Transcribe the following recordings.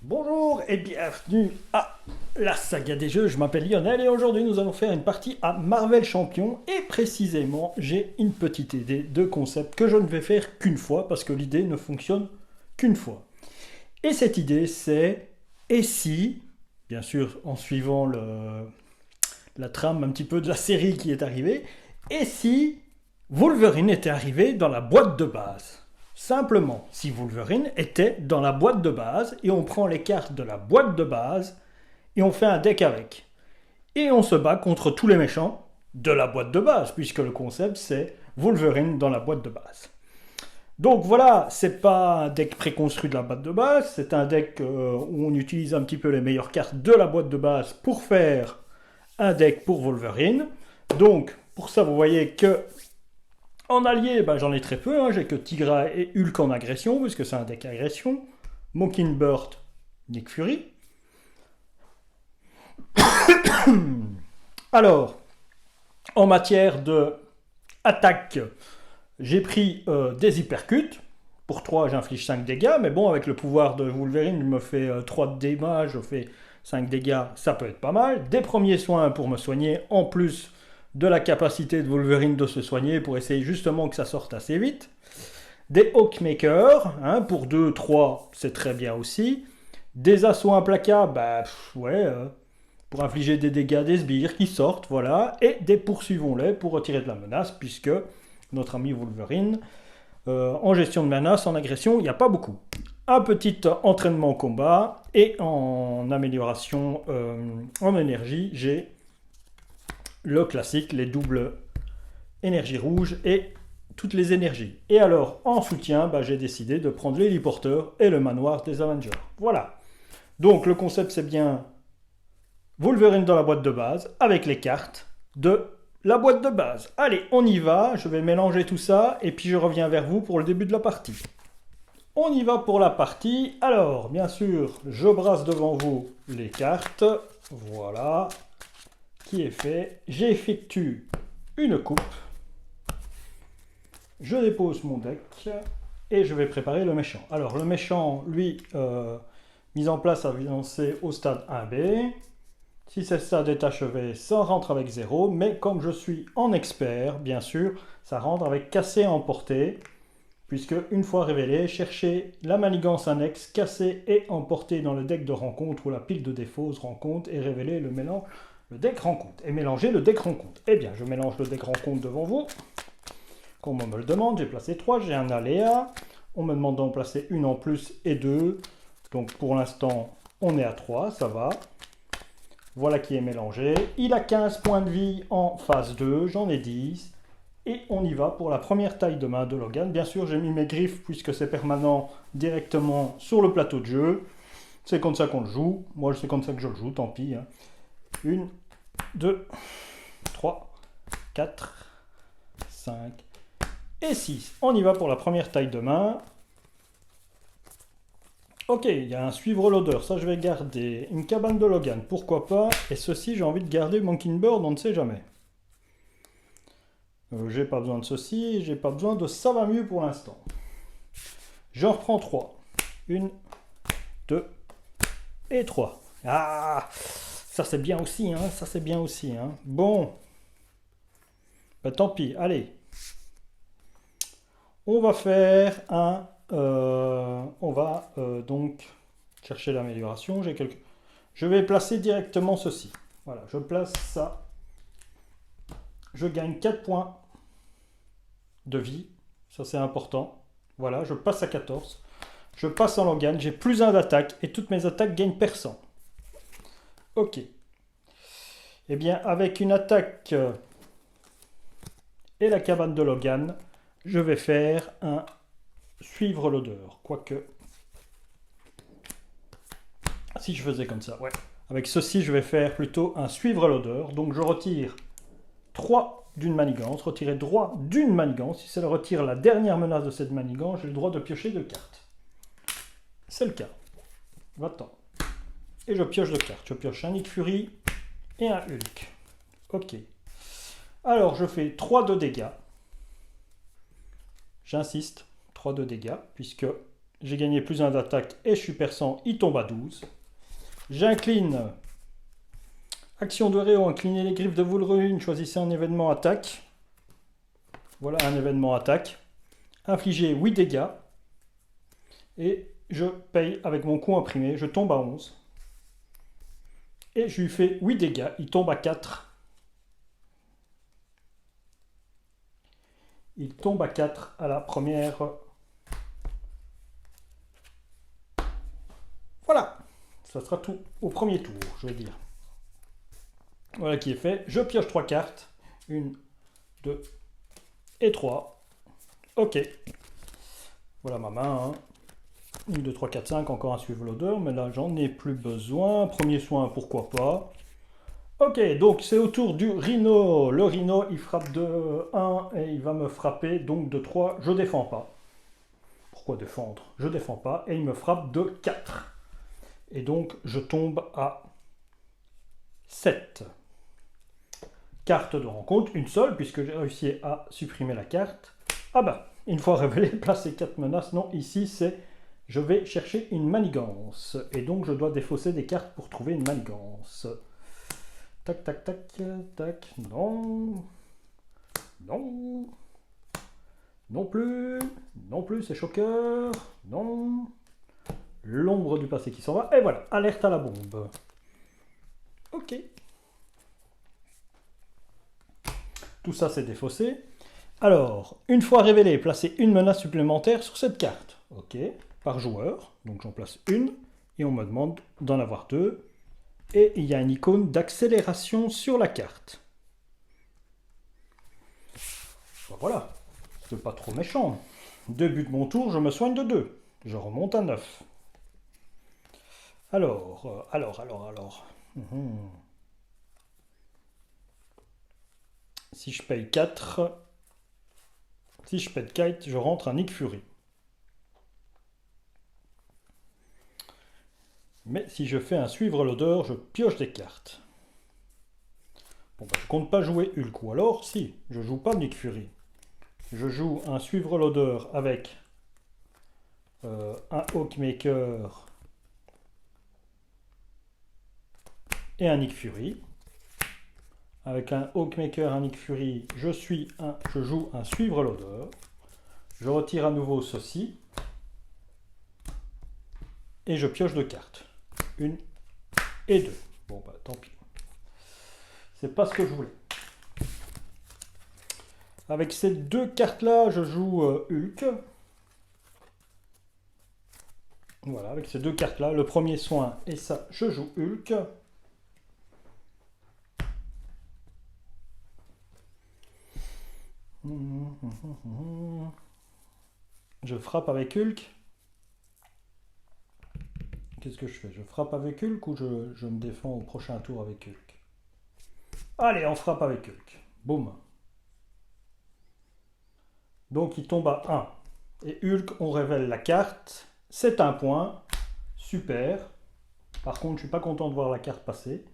Bonjour et bienvenue à la saga des jeux, je m'appelle Lionel et aujourd'hui nous allons faire une partie à Marvel Champion et précisément j'ai une petite idée de concept que je ne vais faire qu'une fois parce que l'idée ne fonctionne qu'une fois. Et cette idée c'est et si, bien sûr en suivant la trame un petit peu de la série qui est arrivée, et si Wolverine était arrivé dans la boîte de base. Simplement, si Wolverine était dans la boîte de base, et on prend les cartes de la boîte de base, et on fait un deck avec. Et on se bat contre tous les méchants de la boîte de base, puisque le concept c'est Wolverine dans la boîte de base. Donc voilà, c'est pas un deck préconstruit de la boîte de base, c'est un deck où on utilise un petit peu les meilleures cartes de la boîte de base pour faire un deck pour Wolverine. Donc, pour ça, vous voyez que en allié, j'en ai très peu, hein. J'ai que Tigra et Hulk en agression, puisque c'est un deck agression. Mockingbird, Nick Fury. Alors, en matière de attaque, j'ai pris des hypercutes. Pour 3, j'inflige 5 dégâts, mais bon, avec le pouvoir de Wolverine, il me fait 3 de dégâts, je fais 5 dégâts, ça peut être pas mal. Des premiers soins pour me soigner, en plus de la capacité de Wolverine de se soigner pour essayer justement que ça sorte assez vite. Des Hawkmakers, hein, pour 2, 3, c'est très bien aussi. Des assauts implacables, pour infliger des dégâts des sbires qui sortent, voilà. Et des poursuivons-les pour retirer de la menace, puisque notre ami Wolverine, en gestion de menace, en agression, il n'y a pas beaucoup. Un petit entraînement au combat, et en amélioration en énergie, j'ai le classique, les doubles énergie rouge et toutes les énergies. Et alors, en soutien, j'ai décidé de prendre l'héliporteur et le manoir des Avengers. Voilà. Donc, le concept, c'est bien Wolverine dans la boîte de base, avec les cartes de la boîte de base. Allez, on y va. Je vais mélanger tout ça, et puis je reviens vers vous pour le début de la partie. On y va pour la partie. Alors, bien sûr, je brasse devant vous les cartes. Voilà. Qui est fait. J'effectue une coupe. Je dépose mon deck et je vais préparer le méchant. Alors le méchant, lui, mise en place à lancer au stade 1B. Si ce stade est achevé, ça rentre avec 0. Mais comme je suis en expert, bien sûr, ça rentre avec cassé et emporté. Puisque une fois révélé, cherchez la manigance annexe, cassé et emporté dans le deck de rencontre ou la pile de défauts rencontre et révéler le mélange. Le deck rencontre et mélanger le deck rencontre. Eh bien, je mélange le deck rencontre devant vous. Comme on me le demande, j'ai placé 3, j'ai un aléa. On me demande d'en placer une en plus et 2. Donc pour l'instant, on est à 3, ça va. Voilà qui est mélangé. Il a 15 points de vie en phase 2, j'en ai 10. Et on y va pour la première taille de main de Logan. Bien sûr, j'ai mis mes griffes puisque c'est permanent directement sur le plateau de jeu. C'est comme ça qu'on le joue. Moi, c'est comme ça que je le joue, tant pis. 1, 2, 3, 4, 5 et 6. On y va pour la première taille de main. Ok, il y a un suivre l'odeur, ça je vais garder. Une cabane de Logan, pourquoi pas. Et ceci, j'ai envie de garder Mockingbird, on ne sait jamais. J'ai pas besoin de ceci, j'ai pas besoin de ça va mieux pour l'instant. J'en reprends 3. 1, 2 et 3. Ah, ça c'est bien aussi, hein, ça c'est bien aussi. Hein. Bon, tant pis, allez. On va faire un... on va donc chercher l'amélioration. Je vais placer directement ceci. Voilà, je place ça. Je gagne 4 points de vie. Ça, c'est important. Voilà, je passe à 14. Je passe en Logan. J'ai plus 1 d'attaque et toutes mes attaques gagnent percent. Ok. Eh bien, avec une attaque et la cabane de Logan, je vais faire un suivre l'odeur. Quoique, si je faisais comme ça, ouais. Avec ceci, je vais faire plutôt un suivre l'odeur. Donc, je retire 3 d'une manigance, retirer droit d'une manigance. Si ça retire la dernière menace de cette manigance, j'ai le droit de piocher 2 cartes. C'est le cas. Va-t'en. Et je pioche 2 cartes. Je pioche un Nick Fury et un Hulk. Ok. Alors, je fais 3 de dégâts. J'insiste, 3 de dégâts, puisque J'ai gagné plus 1 d'attaque et je suis perçant, il tombe à 12. J'incline. Action de Réo, incliner les griffes de Wolverine, choisissez un événement attaque. Voilà un événement attaque. Infliger 8 dégâts. Et je paye avec mon coup imprimé, je tombe à 11. Et je lui fais 8 dégâts, il tombe à 4. Il tombe à 4 à la première. Voilà, ça sera tout au premier tour, je vais dire. Voilà qui est fait. Je pioche 3 cartes. 1, 2 et 3. Ok. Voilà ma main. 1, 2, 3, 4, 5. Encore un suivre l'odeur. Mais là, j'en ai plus besoin. Premier soin, pourquoi pas. Ok, donc c'est au tour du rhino. Le rhino, il frappe de 1 et il va me frapper donc de 3. Je défends pas. Pourquoi défendre? Je défends pas. Et il me frappe de 4. Et donc, je tombe à 7. Carte de rencontre, une seule, puisque j'ai réussi à supprimer la carte. Ah bah, une fois révélé, placer 4 menaces. Non, ici c'est je vais chercher une manigance. Et donc je dois défausser des cartes pour trouver une manigance. Tac, tac, tac, tac. Non. Non. Non plus. Non plus, c'est choqueur. Non. L'ombre du passé qui s'en va. Et voilà, alerte à la bombe. Ok. Tout ça, c'est défaussé. Alors, une fois révélé, placez une menace supplémentaire sur cette carte. Ok, par joueur. Donc j'en place une. Et on me demande d'en avoir 2. Et il y a une icône d'accélération sur la carte. Ben voilà, c'est pas trop méchant. Début de mon tour, je me soigne de 2. Je remonte à 9. Alors. Si je paye 4, si je paye 4, je rentre un Nick Fury. Mais si je fais un suivre l'odeur, je pioche des cartes. Bon, bah, je compte pas jouer Hulk. Ou alors, si, je joue pas Nick Fury. Je joue un suivre l'odeur avec un Hawkmaker et un Nick Fury. Avec un Hawkmaker et un Nick Fury, je joue un suivre l'odeur. Je retire à nouveau ceci. Et je pioche 2 cartes. 1 et 2. Bon bah tant pis. C'est pas ce que je voulais. Avec ces 2 cartes-là, je joue Hulk. Voilà, avec ces 2 cartes-là, le premier soin et ça, je joue Hulk. Je frappe avec Hulk. Qu'est-ce que je fais? Je frappe avec Hulk ou je me défends au prochain tour avec Hulk? Allez, on frappe avec Hulk. Boum. Donc il tombe à 1. Et Hulk, on révèle la carte. C'est un point. Super. Par contre, je suis pas content de voir la carte passer.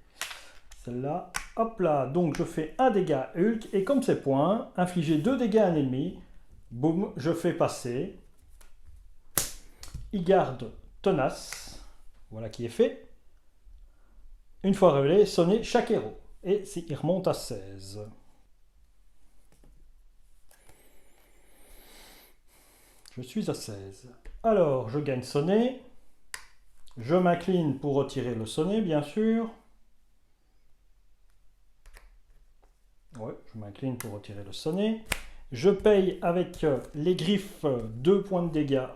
Celle-là. Hop là. Donc je fais un dégât Hulk. Et comme c'est point, infliger 2 dégâts à un ennemi. Boum, je fais passer. Il garde tenace. Voilà qui est fait. Une fois révélé, sonnez chaque héros. Et il remonte à 16. Je suis à 16. Alors, je gagne sonner. Je m'incline pour retirer le sonnet, bien sûr. Ouais, je m'incline pour retirer le sonnet. Je paye avec les griffes 2 points de dégâts.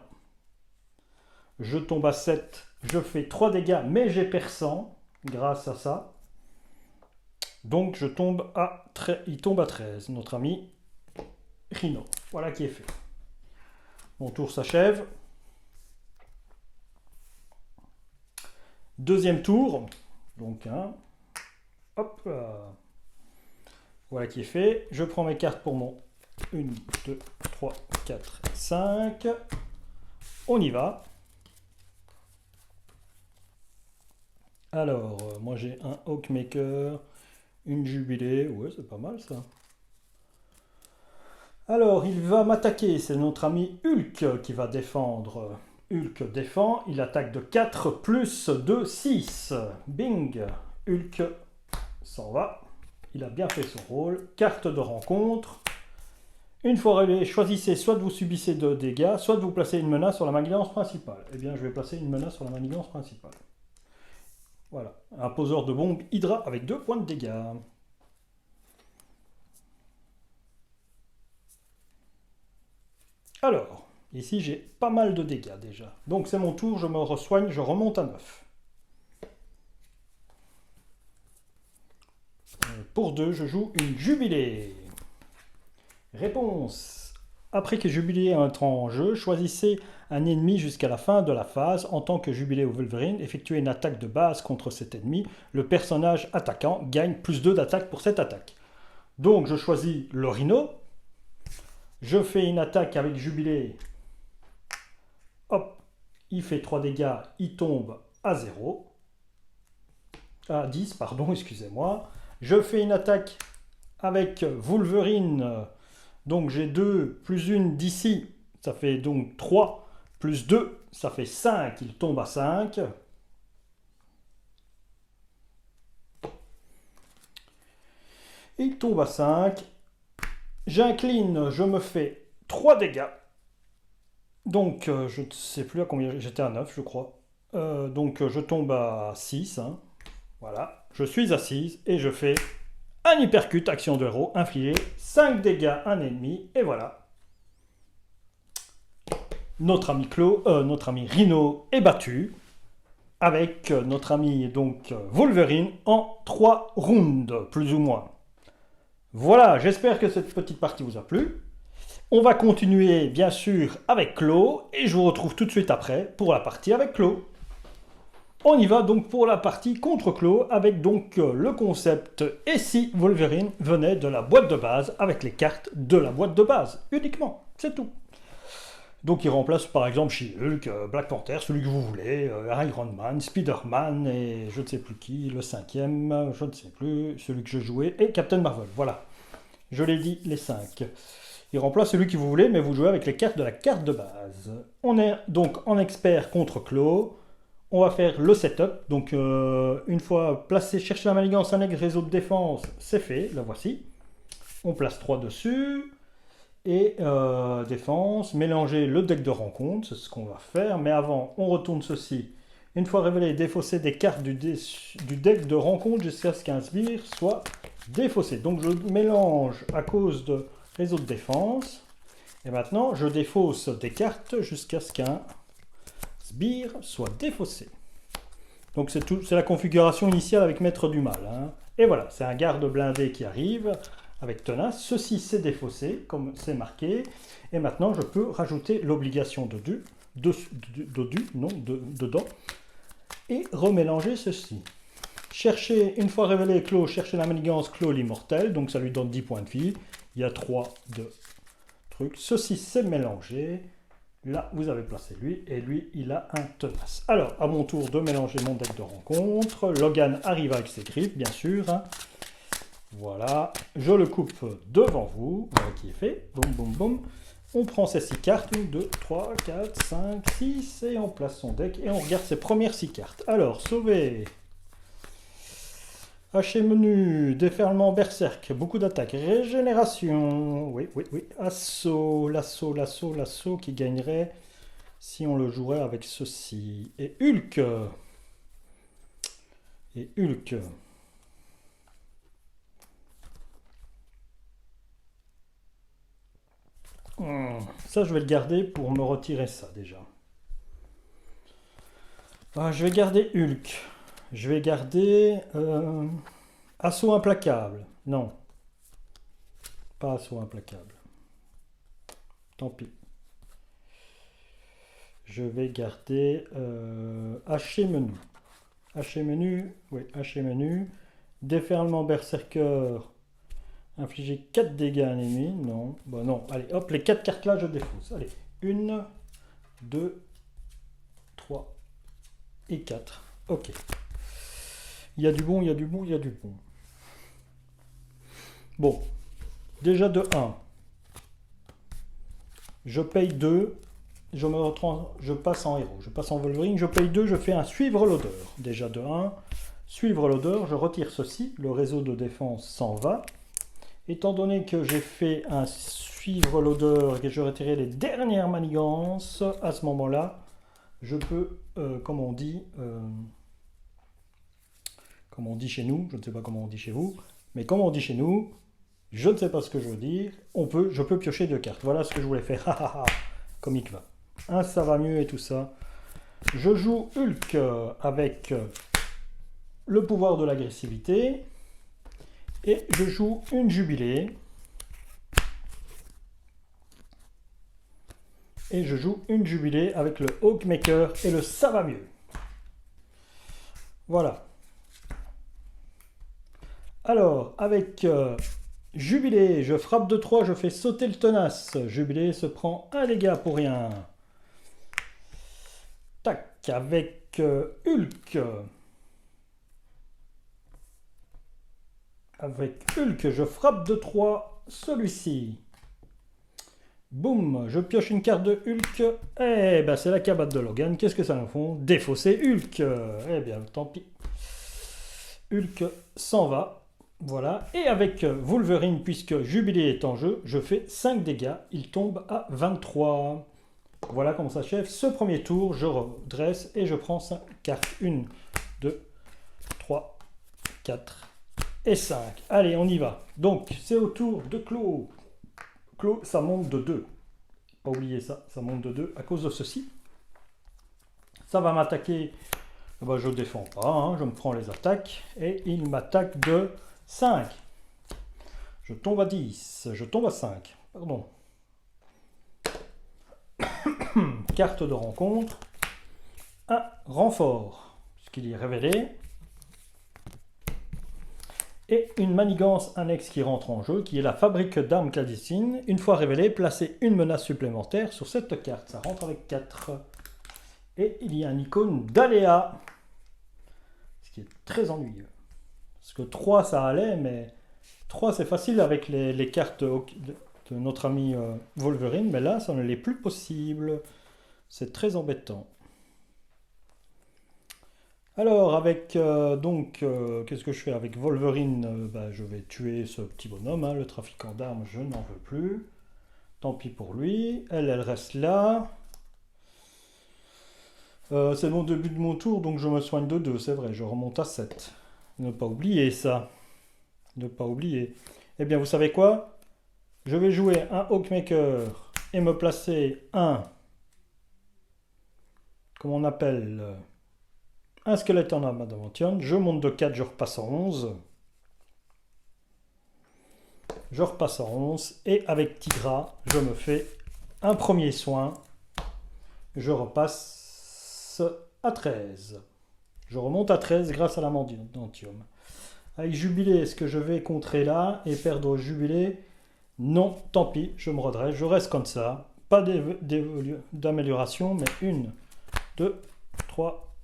Je tombe à 7. Je fais 3 dégâts, mais j'ai perçant grâce à ça. Donc je tombe à il tombe à 13, notre ami Rhino. Voilà qui est fait. Mon tour s'achève. Deuxième tour. Donc hop là. Voilà qui est fait. Je prends mes cartes pour mon 1, 2, 3, 4, 5. On y va. Alors, moi j'ai un Hawkmaker, une Jubilée. Ouais, c'est pas mal ça. Alors, il va m'attaquer. C'est notre ami Hulk qui va défendre. Hulk défend, il attaque de 4 plus de 6. Bing, Hulk s'en va. Il a bien fait son rôle. Carte de rencontre. Une fois révélé, choisissez soit de vous subissez 2 dégâts, soit de vous placez une menace sur la manigance principale. Eh bien, je vais placer une menace sur la manigance principale. Voilà, un poseur de bombe Hydra avec 2 points de dégâts. Alors, ici j'ai pas mal de dégâts déjà. Donc c'est mon tour, je me resoigne, je remonte à 9. Pour 2, je joue une jubilée. Réponse. Après que Jubilé entre en jeu, choisissez un ennemi jusqu'à la fin de la phase. En tant que Jubilé ou Wolverine, effectuez une attaque de base contre cet ennemi. Le personnage attaquant gagne plus 2 d'attaque pour cette attaque. Donc je choisis le Rhino. Je fais une attaque avec Jubilé. Hop, il fait 3 dégâts, il tombe à 0. À 10, pardon, excusez-moi. Je fais une attaque avec Wolverine. Donc j'ai 2 plus 1 d'ici, ça fait donc 3, plus 2, ça fait 5, il tombe à 5. Il tombe à 5. J'incline, je me fais 3 dégâts. Donc je ne sais plus à combien, j'étais à 9 je crois. Donc je tombe à 6. Hein. Voilà, je suis à 6 et je fais un hypercute, action de héros, infliger 5 dégâts à un ennemi, et voilà. Notre ami notre ami Rhino est battu, avec notre ami donc Wolverine en 3 rounds, plus ou moins. Voilà, j'espère que cette petite partie vous a plu. On va continuer bien sûr avec Claw, et je vous retrouve tout de suite après pour la partie avec Claw. On y va donc pour la partie contre Claw avec donc le concept et si Wolverine venait de la boîte de base avec les cartes de la boîte de base, uniquement, c'est tout. Donc il remplace par exemple She-Hulk, Black Panther, celui que vous voulez, Iron Man, Spider-Man et je ne sais plus qui, le 5e, je ne sais plus, celui que je jouais, et Captain Marvel, voilà. Je l'ai dit, les 5. Il remplace celui que vous voulez, mais vous jouez avec les cartes de la carte de base. On est donc en expert contre Claw. On va faire le setup, donc une fois placé, chercher la manigance, un aigle, réseau de défense, c'est fait, la voici. On place 3 dessus, et défense, mélanger le deck de rencontre, c'est ce qu'on va faire, mais avant, on retourne ceci. Une fois révélé, défausser des cartes du deck de rencontre jusqu'à ce qu'un sbire soit défaussé. Donc je mélange à cause de réseau de défense, et maintenant je défausse des cartes jusqu'à ce qu'un sbire soit défaussé. Donc c'est la configuration initiale avec maître du mal. Hein. Et voilà, c'est un garde blindé qui arrive avec tenace. Ceci c'est défaussé, comme c'est marqué. Et maintenant je peux rajouter l'obligation dedans. Et remélanger ceci. Chercher, une fois révélé Claw, chercher la manigance Claw l'immortel. Donc ça lui donne 10 points de vie. Il y a 3 de trucs. Ceci c'est mélangé. Là, vous avez placé lui, et lui, il a un tenace. Alors, à mon tour de mélanger mon deck de rencontre. Logan arrive avec ses griffes, bien sûr. Voilà, je le coupe devant vous, voilà qui est fait. Boum, boum, boum. On prend ces 6 cartes, 1, 2, 3, 4, 5, 6, et on place son deck, et on regarde ses premières 6 cartes. Alors, sauver. Haché menu, déferlement berserk, beaucoup d'attaques, régénération, oui, assaut, l'assaut qui gagnerait si on le jouerait avec ceci. Et Hulk. Ça, je vais le garder pour me retirer ça déjà. Je vais garder Hulk. Je vais garder assaut implacable. Non. Pas assaut implacable. Tant pis. Je vais garder haché menu. Haché menu, oui, haché menu. Déferlement berserker. Infliger 4 dégâts à un ennemi. Non. Bah non. Allez, hop, les 4 cartes là, je défausse. Allez. 1, 2, 3 et 4. Ok. Il y a du bon, il y a du bon, il y a du bon. Bon, déjà de 1. Je paye 2 je passe en héros, je passe en Wolverine, je paye 2, je fais un suivre l'odeur. Déjà de 1, suivre l'odeur, je retire ceci, le réseau de défense s'en va. Étant donné que j'ai fait un suivre l'odeur et que je retirais les dernières manigances, à ce moment-là, je peux, comme on dit chez nous, je ne sais pas comment on dit chez vous, mais comme on dit chez nous, je ne sais pas ce que je veux dire, je peux piocher 2 cartes. Voilà ce que je voulais faire, comique va. Ça va mieux et tout ça. Je joue Hulk avec le pouvoir de l'agressivité. Et je joue une jubilée. Et je joue une jubilée avec le Hawkmaker et le ça va mieux. Voilà. Alors, avec jubilé, je frappe de 3, je fais sauter le tenace. Jubilé se prend un dégât pour rien. Tac, avec Hulk. Avec Hulk, je frappe de 3 celui-ci. Boum, je pioche une carte de Hulk. Eh ben, c'est la cabane de Logan. Qu'est-ce que ça nous font? Défausser Hulk. Eh bien, tant pis. Hulk s'en va. Voilà. Et avec Wolverine, puisque Jubilé est en jeu, je fais 5 dégâts. Il tombe à 23. Voilà comment s'achève ce premier tour. Je redresse et je prends 5 cartes. 1, 2, 3, 4 et 5. Allez, on y va. Donc, c'est au tour de Claude. Claude, ça monte de 2. Pas oublier ça, ça monte de 2 à cause de ceci. Ça va m'attaquer. Ben, je ne défends pas, hein, je me prends les attaques. Et il m'attaque de 5. Je tombe à 10. Je tombe à 5. Pardon. Carte de rencontre. Un renfort, puisqu'il est révélé. Et une manigance annexe qui rentre en jeu, qui est la fabrique d'armes clandestines. Une fois révélée, placez une menace supplémentaire sur cette carte. Ça rentre avec 4. Et il y a un icône d'aléa, ce qui est très ennuyeux. Parce que 3 ça allait, mais 3 c'est facile avec les cartes de notre ami Wolverine, mais là ça ne l'est plus possible. C'est très embêtant. Alors, avec, qu'est-ce que je fais avec Wolverine? Je vais tuer ce petit bonhomme, hein, le trafiquant d'armes, je n'en veux plus. Tant pis pour lui. Elle reste là. C'est mon début de mon tour, donc je me soigne de 2, c'est vrai, je remonte à 7. Ne pas oublier ça. Ne pas oublier. Eh bien, vous savez quoi? Je vais jouer un Hawkmaker et me placer un... Comment on appelle un squelette en adamantium, je monte de 4, je repasse en 11. Je repasse en 11 et avec Tigra, je me fais un premier soin. Je repasse à 13. Je remonte à 13 grâce à l'adamantium. Avec Jubilé, est-ce que je vais contrer là et perdre Jubilé? Non, tant pis, je me redresse, je reste comme ça. Pas d'amélioration, mais 1, 2, 3,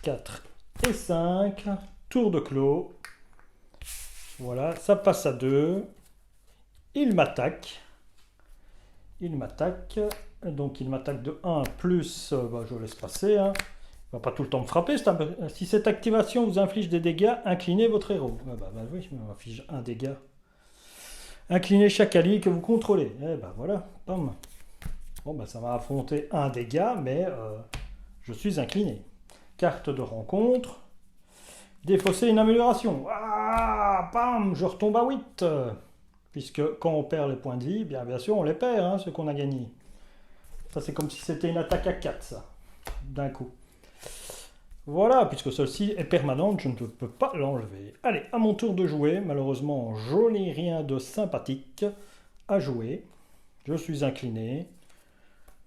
4 et 5. Tour de clos. Voilà, ça passe à 2. Il m'attaque. Donc il m'attaque de 1 plus, je laisse passer. Hein. Il ne va pas tout le temps me frapper. Si cette activation vous inflige des dégâts, inclinez votre héros. Oui, il m'inflige un dégât. Inclinez chaque allié que vous contrôlez. Voilà, bam. Bon, ça va affronter un dégât, mais je suis incliné. Carte de rencontre. Défausser une amélioration. Ah, bam, je retombe à 8. Puisque quand on perd les points de vie, bien sûr, on les perd, hein, ce qu'on a gagné. Ça, c'est comme si c'était une attaque à 4, ça, d'un coup. Voilà, puisque celle-ci est permanente, je ne peux pas l'enlever. Allez, à mon tour de jouer. Malheureusement, je n'ai rien de sympathique à jouer. Je suis incliné.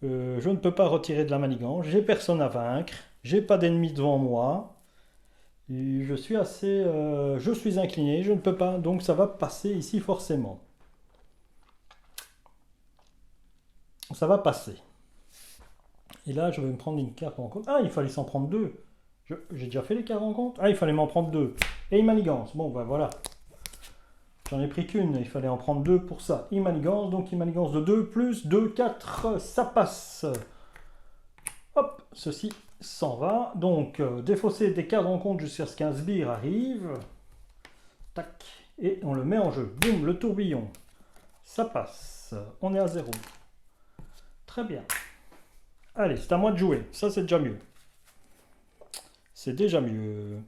Je ne peux pas retirer de la manigance. J'ai personne à vaincre. J'ai pas d'ennemis devant moi. Et je suis incliné, je ne peux pas, donc ça va passer ici forcément. Ça va passer. Et là, je vais me prendre une carte en compte. Ah, il fallait s'en prendre 2. J'ai déjà fait les cartes en compte. Ah, il fallait m'en prendre 2. Et une manigance. Bon, voilà. J'en ai pris qu'une, il fallait en prendre deux pour ça. Il manigance, donc il manigance de 2, plus 2, 4, ça passe. Hop, ceci s'en va. Donc, défausser des cartes de rencontre jusqu'à ce qu'un sbire arrive. Tac, et on le met en jeu. Boum, le tourbillon. Ça passe. On est à 0. Très bien. Allez, c'est à moi de jouer. Ça, c'est déjà mieux. C'est déjà mieux.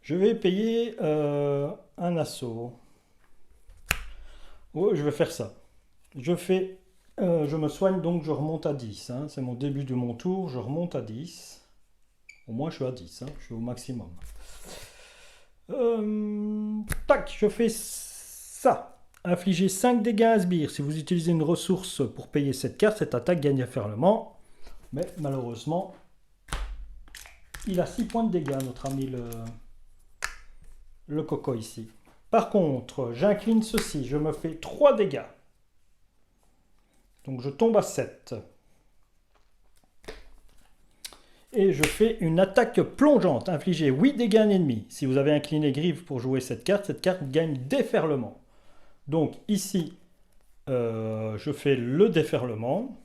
Je vais payer un assaut. Oh, je vais faire ça. Je me soigne, donc je remonte à 10. Hein. C'est mon début de mon tour. Je remonte à 10. Au moins, je suis à 10. Hein. Je suis au maximum. Tac, je fais ça. Infliger 5 dégâts à sbire. Si vous utilisez une ressource pour payer cette carte, cette attaque gagne déferlement. Mais malheureusement, il a 6 points de dégâts, notre ami le coco ici. Par contre, j'incline ceci. Je me fais 3 dégâts. Donc je tombe à 7. Et je fais une attaque plongeante. Infliger 8 dégâts à un ennemi. Si vous avez incliné griffe pour jouer cette carte gagne déferlement. Donc ici, je fais le déferlement.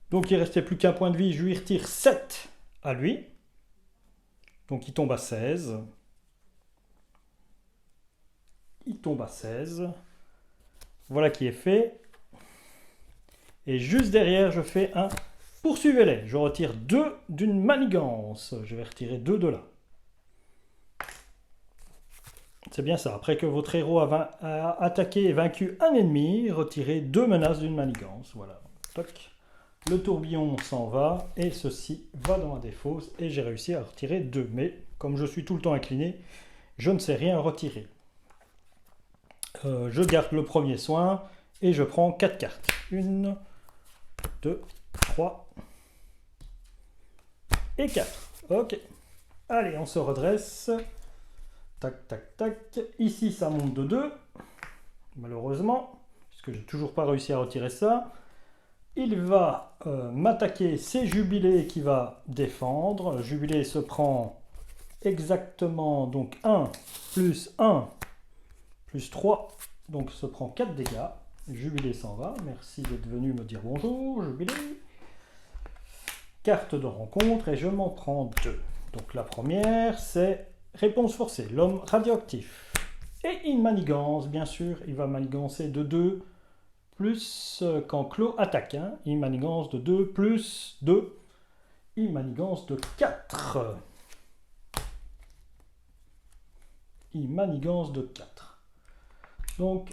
Donc il ne restait plus qu'un point de vie. Je lui retire 7 à lui. Donc il tombe à 16. Il tombe à 16. Voilà qui est fait. Et juste derrière, je fais un poursuivez-les. Je retire 2 d'une manigance. Je vais retirer 2 de là. C'est bien ça. Après que votre héros a attaqué et vaincu un ennemi, retirez 2 menaces d'une manigance. Voilà. Toc. Le tourbillon s'en va et ceci va dans ma défausse et j'ai réussi à retirer 2. Mais comme je suis tout le temps incliné, je ne sais rien retirer. Je garde le premier soin et je prends 4 cartes. 1, 2, 3 et 4. Ok. Allez, on se redresse. Tac, tac, tac. Ici, ça monte de 2. Malheureusement, puisque j'ai toujours pas réussi à retirer ça. Il va m'attaquer, c'est Jubilé qui va défendre. Jubilé se prend exactement donc 1 plus 1 plus 3. Donc se prend 4 dégâts. Jubilé s'en va. Merci d'être venu me dire bonjour, Jubilé. Carte de rencontre et je m'en prends 2. Donc la première, c'est réponse forcée, l'homme radioactif. Et il manigance, bien sûr. Il va manigancer de 2. Plus quand Clos attaque, hein. Il manigance de 2, plus 2, il manigance de 4. Il manigance de 4. Donc,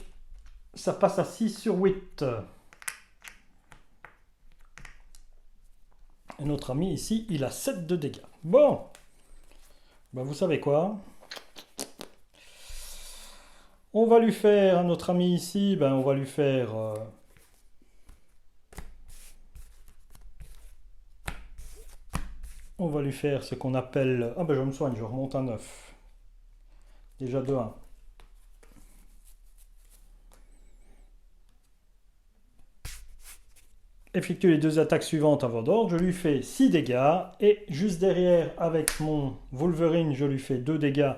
ça passe à 6 sur 8. Et notre ami ici, il a 7 de dégâts. Bon, ben, vous savez quoi ? On va lui faire, à notre ami ici, ben on va lui faire... on va lui faire ce qu'on appelle... Ah ben je me soigne, je remonte à 9. Déjà de 1. Effectue les 2 attaques suivantes avant d'ordre. Je lui fais 6 dégâts. Et juste derrière, avec mon Wolverine, je lui fais 2 dégâts.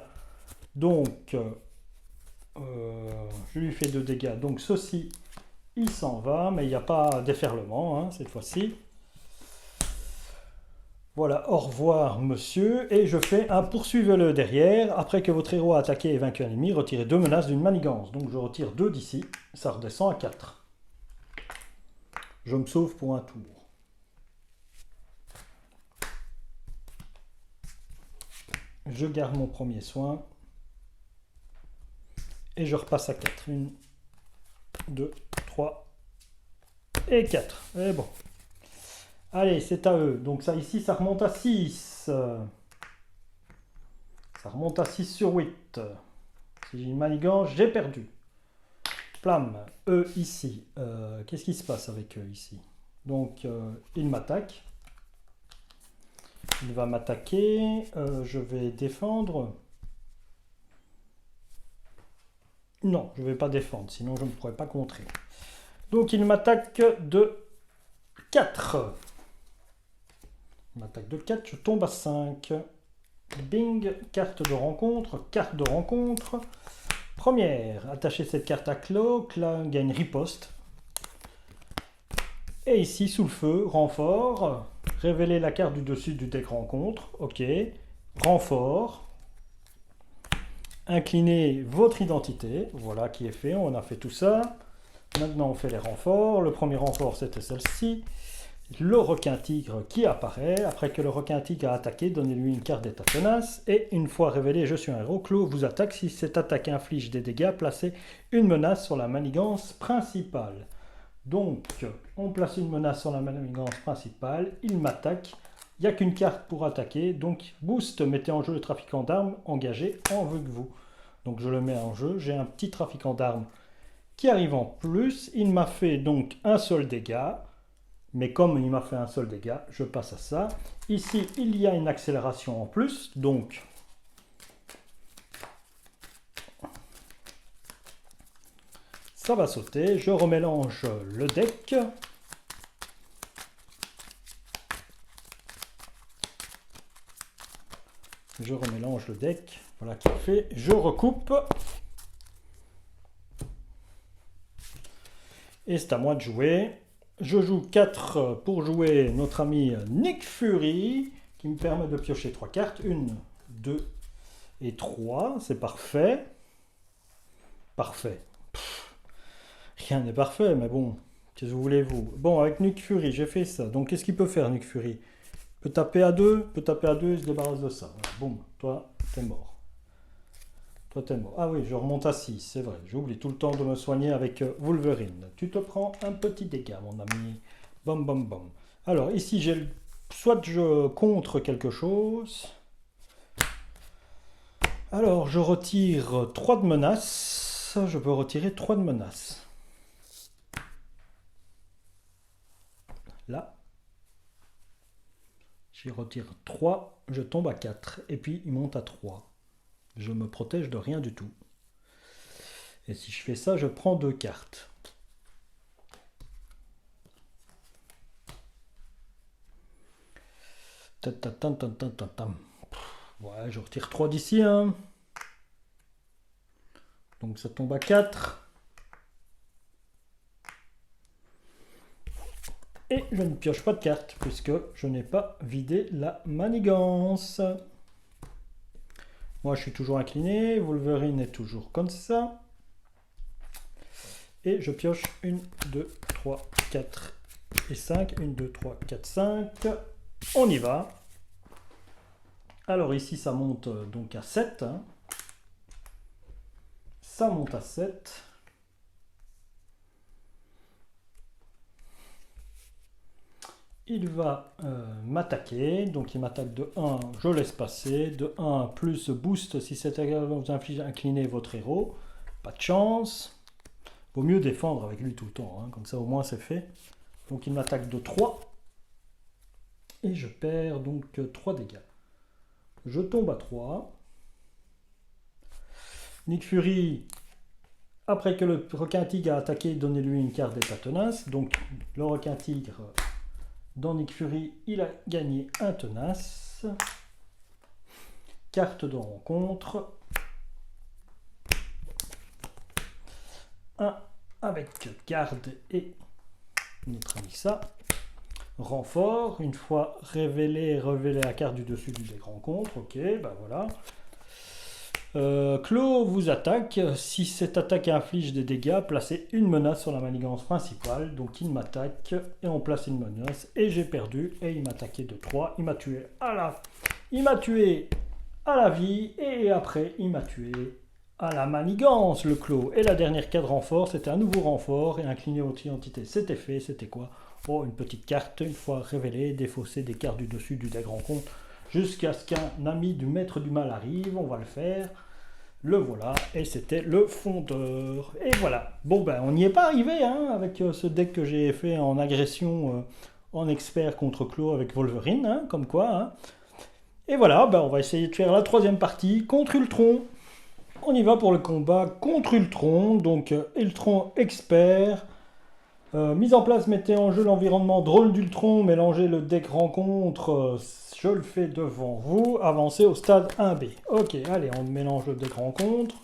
Donc... je lui fais 2 dégâts, donc ceci, il s'en va, mais il n'y a pas déferlement hein, cette fois-ci. Voilà, au revoir monsieur, et je fais un poursuivez-le derrière. Après que votre héros a attaqué et vaincu un ennemi, retirez 2 menaces d'une manigance. Donc je retire 2 d'ici, ça redescend à 4. Je me sauve pour un tour. Je garde mon premier soin. Et je repasse à 4. 1, 2, 3 et 4. Et bon. Allez, c'est à eux. Donc ça ici, ça remonte à 6. Ça remonte à 6 sur 8. Si j'ai une manigance, j'ai perdu. Plam. Eux ici. Qu'est-ce qui se passe avec eux ici? Donc, ils m'attaquent. Il va m'attaquer. Je vais défendre. Non, je ne vais pas défendre, sinon je ne pourrais pas contrer. Donc il m'attaque de 4. Il m'attaque de 4, je tombe à 5. Bing, carte de rencontre, carte de rencontre. Première, attachez cette carte à Claw, Claw gagne riposte. Et ici, sous le feu, renfort, révélez la carte du dessus du deck rencontre, ok. Renfort, inclinez votre identité, voilà qui est fait, on a fait tout ça. Maintenant, on fait les renforts. Le premier renfort, c'était celle-ci. Le requin-tigre qui apparaît. Après que le requin-tigre a attaqué, donnez-lui une carte d'état tenace. Et une fois révélé, je suis un héros, Claw vous attaque. Si cette attaque inflige des dégâts, placez une menace sur la manigance principale. Donc, on place une menace sur la manigance principale. Il m'attaque. Il n'y a qu'une carte pour attaquer. Donc, boost, mettez en jeu le trafiquant d'armes engagé en vue de vous. Donc, je le mets en jeu. J'ai un petit trafiquant d'armes qui arrive en plus. Il m'a fait donc un seul dégât. Mais comme il m'a fait un seul dégât, je passe à ça. Ici, il y a une accélération en plus. Donc, ça va sauter. Je remélange le deck. Je remélange le deck. Voilà qui est fait. Je recoupe. Et c'est à moi de jouer. Je joue 4 pour jouer notre ami Nick Fury, qui me permet de piocher 3 cartes. 1, 2 et 3. C'est parfait. Parfait. Rien n'est parfait, mais bon, qu'est-ce que vous voulez-vous? Bon, avec Nick Fury, j'ai fait ça. Donc, qu'est-ce qu'il peut faire, Nick Fury? Il peut taper à 2, il se débarrasse de ça. Voilà. Boum, toi, t'es mort. Toi, t'es mort. Ah oui, je remonte à 6, c'est vrai. J'oublie tout le temps de me soigner avec Wolverine. Tu te prends un petit dégât, mon ami. Bom, bom, bom. Alors, ici, j'ai soit je contre quelque chose. Alors, je retire 3 de menaces. Je peux retirer 3 de menaces. Là. J'y retire 3, je tombe à 4. Et puis, il monte à 3. Je me protège de rien du tout. Et si je fais ça, je prends 2 cartes. Ouais, je retire 3 d'ici. Hein. Donc ça tombe à 4. Et je ne pioche pas de carte, puisque je n'ai pas vidé la manigance. Moi, je suis toujours incliné. Wolverine est toujours comme ça. Et je pioche 1, 2, 3, 4 et 5. 1, 2, 3, 4, 5. On y va. Alors ici, ça monte donc à 7. Hein. Ça monte à 7. Il va m'attaquer, donc il m'attaque de 1, je laisse passer, de 1 plus boost si cette attaque vous inflige incliner votre héros, pas de chance, vaut mieux défendre avec lui tout le temps, hein, comme ça au moins c'est fait. Donc il m'attaque de 3, et je perds donc 3 dégâts. Je tombe à 3. Nick Fury, après que le requin-tigre a attaqué, donnez-lui une carte d'état tenace, donc le requin-tigre... Dans Nick Fury, il a gagné un tenace. Carte de rencontre. 1 avec garde et notre ami ça. Renfort. Une fois révélé la carte du dessus du deck rencontre. Ok, ben voilà. Claw vous attaque. Si cette attaque inflige des dégâts, placez une menace sur la manigance principale. Donc il m'attaque et on place une menace. Et j'ai perdu. Et il m'a attaqué de 3. Il m'a tué à la vie. Et après, il m'a tué à la manigance, le Claw. Et la dernière carte renfort, c'était un nouveau renfort. Et incliner votre identité, c'était fait. C'était quoi? Oh, une petite carte. Une fois révélée, défausser des cartes du dessus du deck rencontre. Jusqu'à ce qu'un ami du maître du mal arrive, on va le faire. Le voilà, et c'était le fondeur. Et voilà. Bon ben, on n'y est pas arrivé, hein, avec ce deck que j'ai fait en agression en expert contre Claw avec Wolverine, hein, comme quoi. Hein. Et voilà, ben, on va essayer de faire la 3e partie contre Ultron. On y va pour le combat contre Ultron, donc Ultron expert. Mise en place, mettez en jeu l'environnement drôle d'Ultron, mélangez le deck rencontre, je le fais devant vous, avancez au stade 1B. Ok, allez, on mélange le deck rencontre.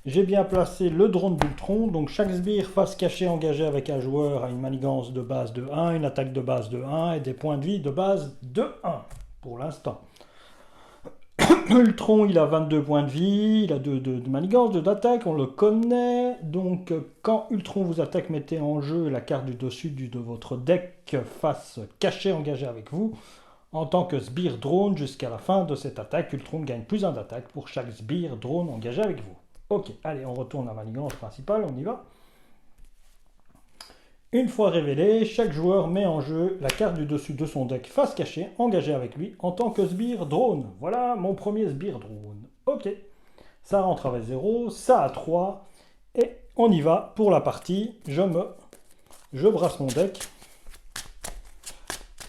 J'ai bien placé le drone d'Ultron, donc chaque sbire face cachée engagé avec un joueur a une manigance de base de 1, une attaque de base de 1 et des points de vie de base de 1, pour l'instant. Ultron, il a 22 points de vie, il a 2 de manigance, 2 d'attaque, on le connaît. Donc, quand Ultron vous attaque, mettez en jeu la carte du dessus de votre deck face cachée engagée avec vous. En tant que sbire drone, jusqu'à la fin de cette attaque, Ultron gagne plus 1 d'attaque pour chaque sbire drone engagé avec vous. Ok, allez, on retourne à manigance principale, on y va. Une fois révélé, chaque joueur met en jeu la carte du dessus de son deck face cachée, engagée avec lui, en tant que sbire drone. Voilà mon premier sbire drone. Ok, ça rentre avec 0, ça a 3, et on y va pour la partie. Je brasse mon deck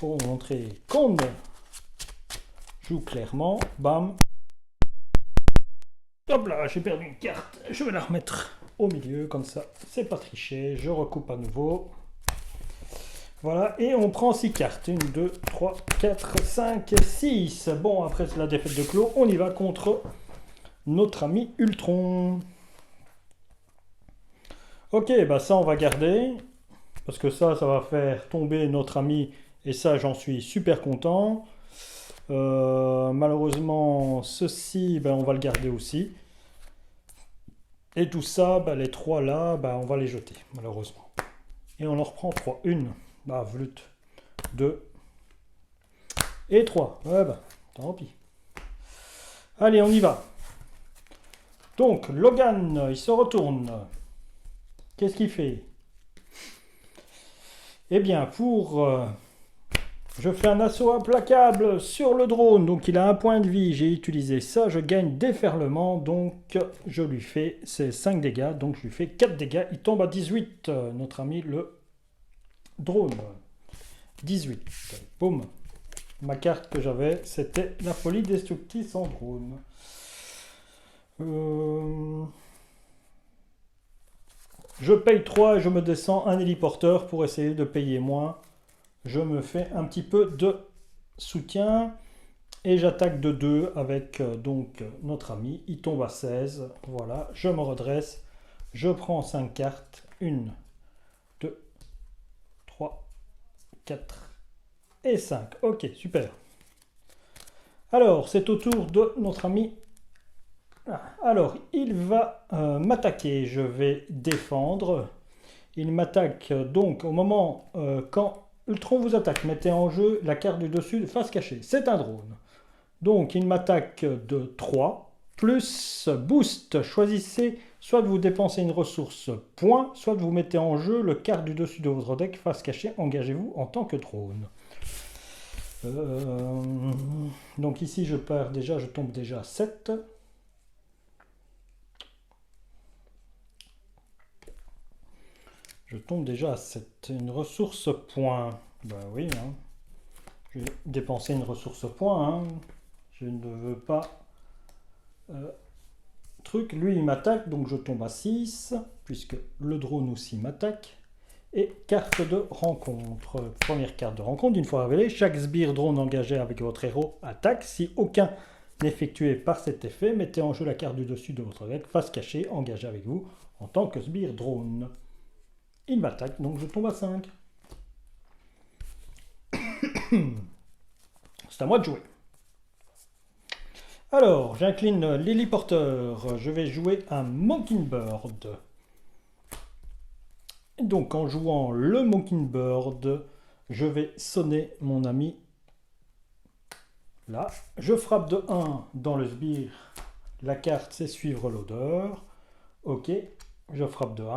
pour montrer qu'on joue clairement. Bam. Hop là, j'ai perdu une carte, je vais la remettre au milieu, comme ça, c'est pas triché, je recoupe à nouveau. Voilà, et on prend 6 cartes. 1, 2, 3, 4, 5, 6. Bon, après la défaite de Clos, on y va contre notre ami Ultron. Ok, bah ça on va garder, parce que ça va faire tomber notre ami, et ça j'en suis super content. Malheureusement, ceci, ben, on va le garder aussi. Et tout ça, ben, les 3 là, ben, on va les jeter, malheureusement. Et on en reprend 3. 1, bah, vlut, 2 et 3. Ouais, bah, tant pis. Allez, on y va. Donc, Logan, il se retourne. Qu'est-ce qu'il fait? Eh bien, je fais un assaut implacable sur le drone, donc il a 1 point de vie, j'ai utilisé ça, je gagne déferlement, donc je lui fais ses 5 dégâts, donc je lui fais 4 dégâts, il tombe à 18, notre ami le drone. 18, boum. Ma carte que j'avais, c'était la folie destructrice en drone. Je paye 3 et je me descends un héliporteur pour essayer de payer moins. Je me fais un petit peu de soutien et j'attaque de 2 avec donc notre ami. Il tombe à 16. Voilà, je me redresse. Je prends 5 cartes. 1, 2, 3, 4 et 5. Ok, super. Alors, c'est au tour de notre ami. Alors, il va m'attaquer. Je vais défendre. Il m'attaque donc au moment quand Ultron vous attaque. Mettez en jeu la carte du dessus de face cachée. C'est un drone. Donc, il m'attaque de 3. Plus boost. Choisissez soit de vous dépenser une ressource point, soit de vous mettez en jeu le carte du dessus de votre deck face cachée. Engagez-vous en tant que drone. Donc ici, je pars déjà, je tombe déjà à 7. Je tombe déjà à 7. Une ressource point. Ben oui, hein. Je vais dépenser une ressource point. Hein. Je ne veux pas... truc. Lui, il m'attaque, donc je tombe à 6, puisque le drone aussi m'attaque. Et carte de rencontre. Première carte de rencontre, une fois révélée, chaque sbire drone engagé avec votre héros attaque. Si aucun n'est effectué par cet effet, mettez en jeu la carte du dessus de votre deck, face cachée, engagée avec vous, en tant que sbire drone. Il m'attaque, donc je tombe à 5. C'est à moi de jouer. Alors, j'incline l'héliporteur. Je vais jouer un Mockingbird. Donc, en jouant le Mockingbird, je vais sonner mon ami. Là, je frappe de 1 dans le sbire. La carte, c'est suivre l'odeur. Ok, je frappe de 1.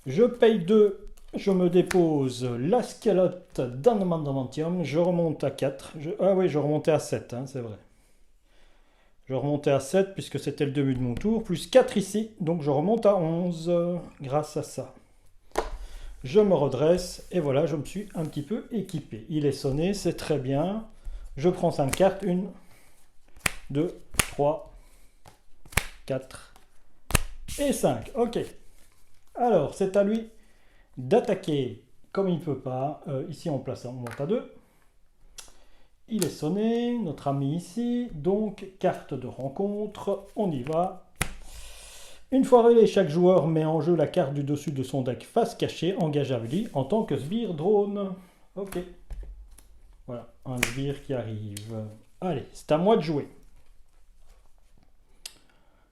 Je paye 2. Je me dépose la scalote d'adamantium. Je remonte à 4. Ah oui, je remontais à 7, hein, c'est vrai. Je remontais à 7 puisque c'était le début de mon tour. Plus 4 ici, donc je remonte à 11 grâce à ça. Je me redresse et voilà, je me suis un petit peu équipé. Il est sonné, c'est très bien. Je prends 5 cartes. 1, 2, 3, 4 et 5. Ok. Alors, c'est à lui d'attaquer comme il ne peut pas. Ici, on place, on monte à 2. Il est sonné, notre ami ici. Donc, carte de rencontre. On y va. Une fois révélé, chaque joueur met en jeu la carte du dessus de son deck face cachée, engage avec lui en tant que sbire drone. Ok. Voilà, un sbire qui arrive. Allez, c'est à moi de jouer.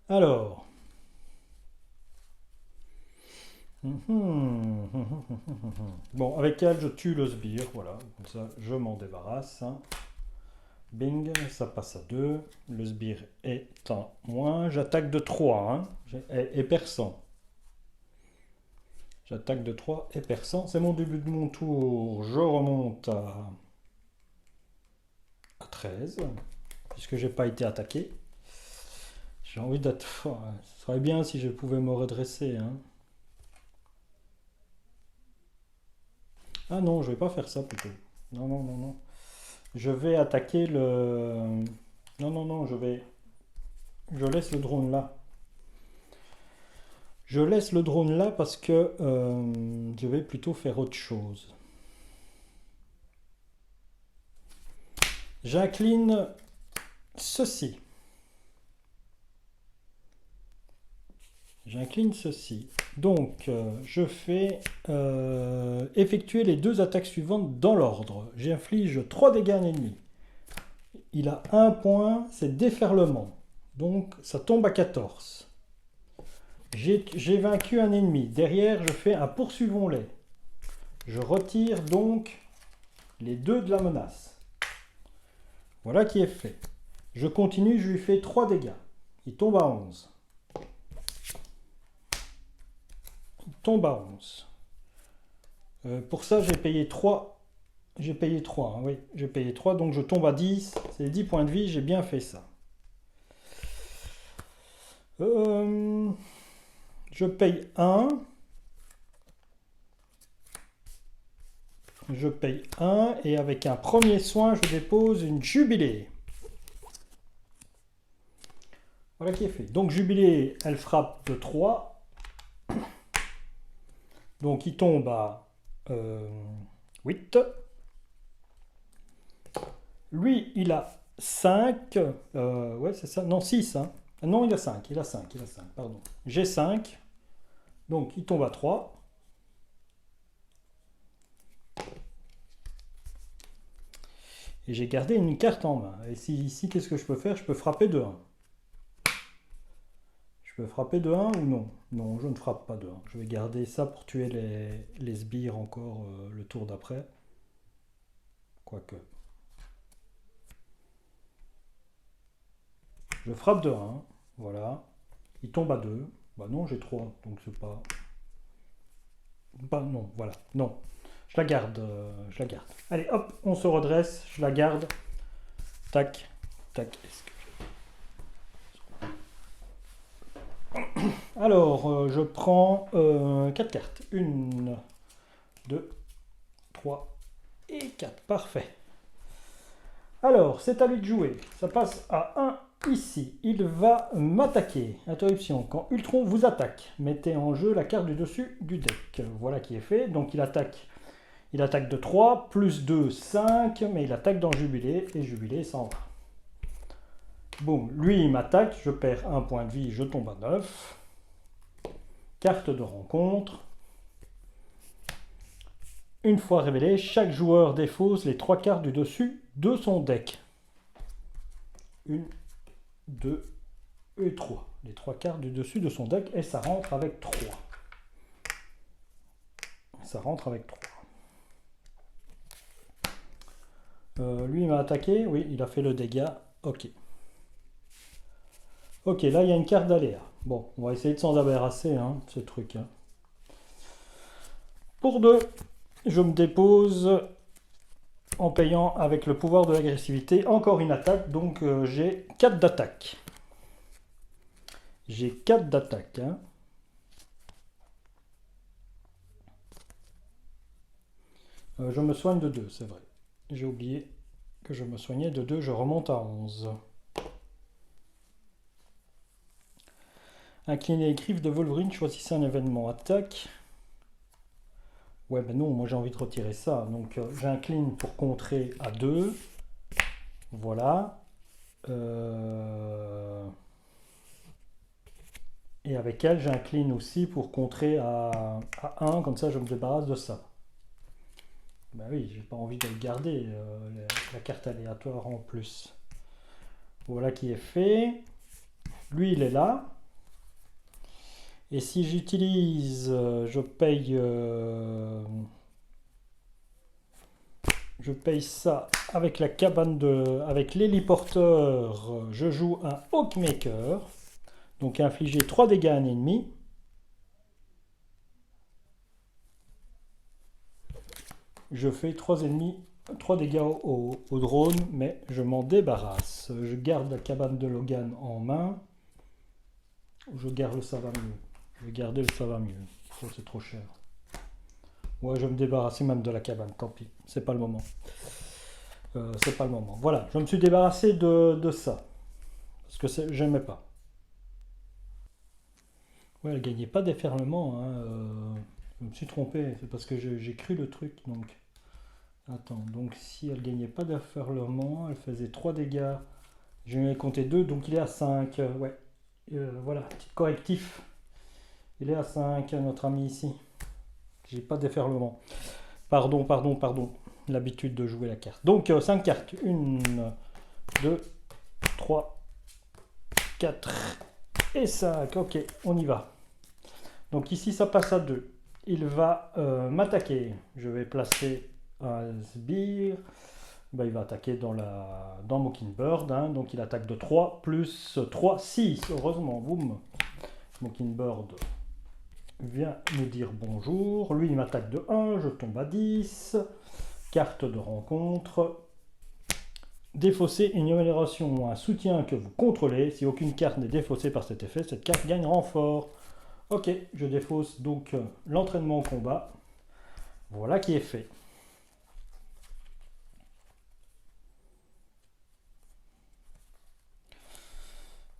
Alors. Bon, avec elle, je tue le sbire. Voilà, comme ça, je m'en débarrasse. Bing, ça passe à 2. Le sbire est en moins. J'attaque de 3. Et perçant. J'attaque de 3 et perçant. C'est mon début de mon tour. Je remonte à 13. Puisque j'ai pas été attaqué. J'ai envie d'être... Ce serait bien si je pouvais me redresser. Ah non, je vais pas faire ça plutôt. Non, non, non, non. Je vais attaquer le... Non, non, non, je vais... Je laisse le drone là. Je laisse le drone là parce que je vais plutôt faire autre chose. J'incline ceci. J'incline ceci. Donc, je fais effectuer les 2 attaques suivantes dans l'ordre. J'inflige 3 dégâts à un ennemi. Il a 1 point, c'est déferlement. Donc, ça tombe à 14. J'ai vaincu un ennemi. Derrière, je fais un poursuivons-les. Je retire donc les 2 de la menace. Voilà qui est fait. Je continue, je lui fais 3 dégâts. Il tombe à 11. Il tombe à 11. Pour ça, j'ai payé 3. J'ai payé 3, oui. J'ai payé 3, donc je tombe à 10. C'est 10 points de vie, j'ai bien fait ça. Je paye 1. Je paye 1 et avec un premier soin, je dépose une jubilée. Voilà qui est fait. Donc jubilée, elle frappe de 3. Donc il tombe à 8. Lui, il a 5. Ouais, c'est ça. Non, 6. Non, il a 5. Il a 5. Il a 5, pardon. J'ai 5. Donc il tombe à 3. Et j'ai gardé une carte en main. Et ici, qu'est-ce que je peux faire? Je peux frapper de 1. Je peux frapper de 1 ou non? Non, je ne frappe pas de 1. Je vais garder ça pour tuer les sbires encore le tour d'après. Quoique. Je frappe de 1. Voilà. Il tombe à 2. Bah non, j'ai 3. Donc c'est pas... Bah non, voilà. Non. Je la garde. Je la garde. Allez, hop, on se redresse. Je la garde. Tac. Tac. Alors, je prends 4 cartes. 1, 2, 3 et 4. Parfait. Alors, c'est à lui de jouer. Ça passe à 1 ici. Il va m'attaquer. Interruption. Quand Ultron vous attaque, mettez en jeu la carte du dessus du deck. Voilà qui est fait. Donc, il attaque de 3, plus 2, 5. Mais il attaque dans Jubilé. Et Jubilé s'en va. Boum. Lui, il m'attaque. Je perds 1 point de vie. Je tombe à 9. Carte de rencontre. Une fois révélé, chaque joueur défausse les 3 cartes du dessus de son deck. 1, 2 et 3. Les 3 cartes du dessus de son deck et ça rentre avec 3. Ça rentre avec 3. Lui, il m'a attaqué. Oui, il a fait le dégât. Ok. Ok, là, il y a une carte d'aléa. Bon, on va essayer de s'en débarrasser, ce truc. Pour 2, je me dépose en payant avec le pouvoir de l'agressivité encore une attaque. Donc, j'ai 4 d'attaque. J'ai 4 d'attaque. Je me soigne de 2, c'est vrai. J'ai oublié que je me soignais de 2. Je remonte à 11. Incliner les griffes de Wolverine, choisissez un événement. Attaque. Ouais, ben non, moi j'ai envie de retirer ça. Donc j'incline pour contrer à 2. Voilà. Et avec elle, j'incline aussi pour contrer à 1. Comme ça, je me débarrasse de ça. Ben oui, j'ai pas envie de le garder, la carte aléatoire en plus. Voilà qui est fait. Lui, il est là. Et si j'utilise, je paye ça avec la cabane avec l'héliporteur, je joue un Hawkmaker. Donc infliger 3 dégâts à un ennemi. Je fais 3 dégâts au drone, mais je m'en débarrasse. Je garde la cabane de Logan en main. Je garde le ça va mieux. Je vais garder le ça va mieux. Oh, c'est trop cher. Ouais, je vais me débarrasser même de la cabane, tant pis. C'est pas le moment. C'est pas le moment. Voilà, je me suis débarrassé de ça. Parce que j'aimais pas. Ouais, elle gagnait pas déferlement. Hein, je me suis trompé. C'est parce que j'ai cru le truc. Donc, attends. Donc, si elle gagnait pas déferlement, elle faisait 3 dégâts. Je vais compter 2, donc il est à 5. Ouais. Voilà, petit correctif. Il est à 5, notre ami ici. J'ai pas de déferlement. Pardon. L'habitude de jouer la carte. Donc 5 cartes. 1, 2, 3, 4 et 5. Ok, on y va. Donc ici ça passe à 2. Il va m'attaquer. Je vais placer un sbire. Ben, il va attaquer dans Mockingbird. Hein. Donc il attaque de 3 plus 3, 6. Heureusement, boum. Mockingbird vient nous dire bonjour. Lui, il m'attaque de 1, je tombe à 10. Carte de rencontre. Défausser une amélioration ou un soutien que vous contrôlez. Si aucune carte n'est défaussée par cet effet, cette carte gagne renfort. Ok, je défausse donc l'entraînement au combat. Voilà qui est fait.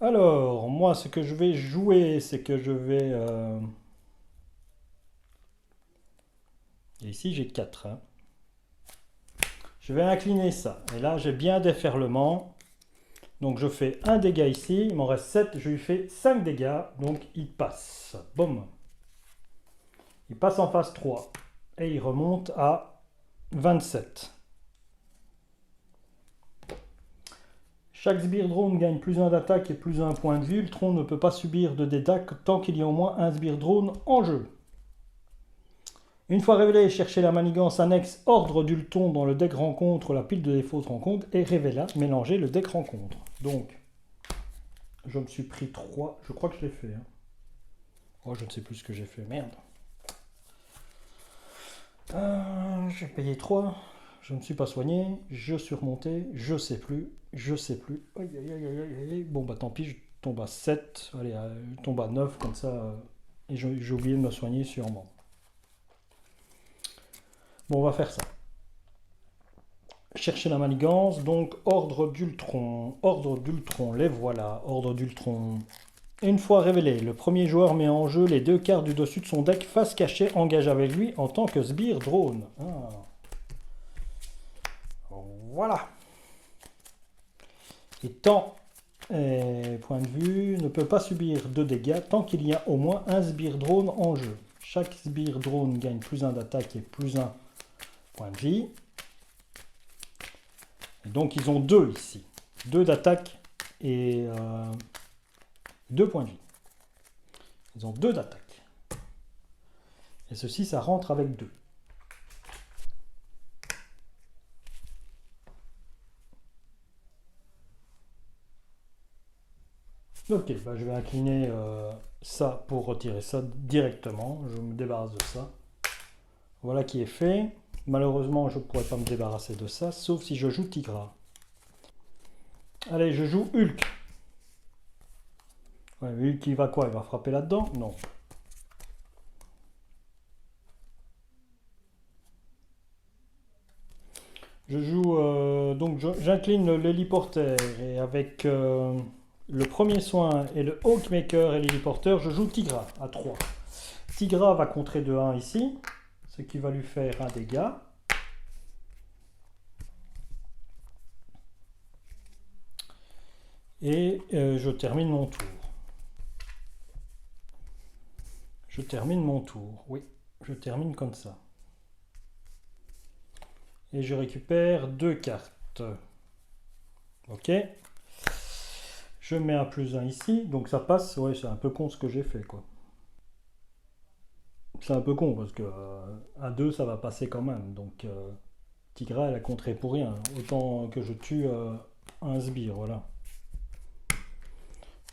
Alors, moi, ce que je vais jouer, c'est que je vais... Et ici, j'ai 4. Hein. Je vais incliner ça. Et là, j'ai bien déferlement. Donc, je fais un dégât ici. Il m'en reste 7. Je lui fais 5 dégâts. Donc, il passe. Boum. Il passe en phase 3. Et il remonte à 27. Chaque sbire drone gagne plus 1 d'attaque et plus 1 point de vue. Le drone ne peut pas subir de dégâts tant qu'il y a au moins un sbire drone en jeu. Une fois révélé, cherchez la manigance annexe ordre d'Ulton dans le deck rencontre, la pile de défauts de rencontre, et révéla, mélangez le deck rencontre. Donc, je me suis pris 3, je crois que je l'ai fait. Hein. Oh, je ne sais plus ce que j'ai fait, merde. J'ai payé 3, je ne me suis pas soigné, je suis remonté, je sais plus. Aïe, aïe, aïe, aïe, aïe. Bon, bah tant pis, je tombe à 7, allez, je tombe à 9, comme ça, et j'ai oublié de me soigner sûrement. Bon, on va faire ça. Chercher la manigance, donc ordre d'Ultron, les voilà, ordre d'Ultron. Une fois révélé, le premier joueur met en jeu les 2 cartes du dessus de son deck face cachée, engage avec lui en tant que sbire drone. Ah. Voilà. Et tant, point de vue, ne peut pas subir de dégâts tant qu'il y a au moins un sbire drone en jeu. Chaque sbire drone gagne plus 1 d'attaque et plus 1 point de vie. Et donc ils ont 2 ici. 2 d'attaque et 2 points de vie. Ils ont 2 d'attaque. Et ceci, ça rentre avec 2. Ok, bah je vais incliner ça pour retirer ça directement. Je me débarrasse de ça. Voilà qui est fait. Malheureusement, je ne pourrais pas me débarrasser de ça, sauf si je joue Tigra. Allez, je joue Hulk. Ouais, Hulk, il va quoi? Il va frapper là-dedans? Non. Je joue, donc j'incline l'héliporteur et avec le premier soin et le Hawkmaker et l'héliporteur, je joue Tigra à 3. Tigra va contrer de 1 ici, ce qui va lui faire un dégât. Et je termine mon tour. Je termine mon tour, oui, je termine comme ça. Et je récupère 2 cartes. Ok. Je mets un +1 ici, donc ça passe. Ouais, c'est un peu con ce que j'ai fait, quoi. C'est un peu con, parce que à 2, ça va passer quand même. Donc, Tigra, elle a contré pour rien. Autant que je tue un sbire, voilà.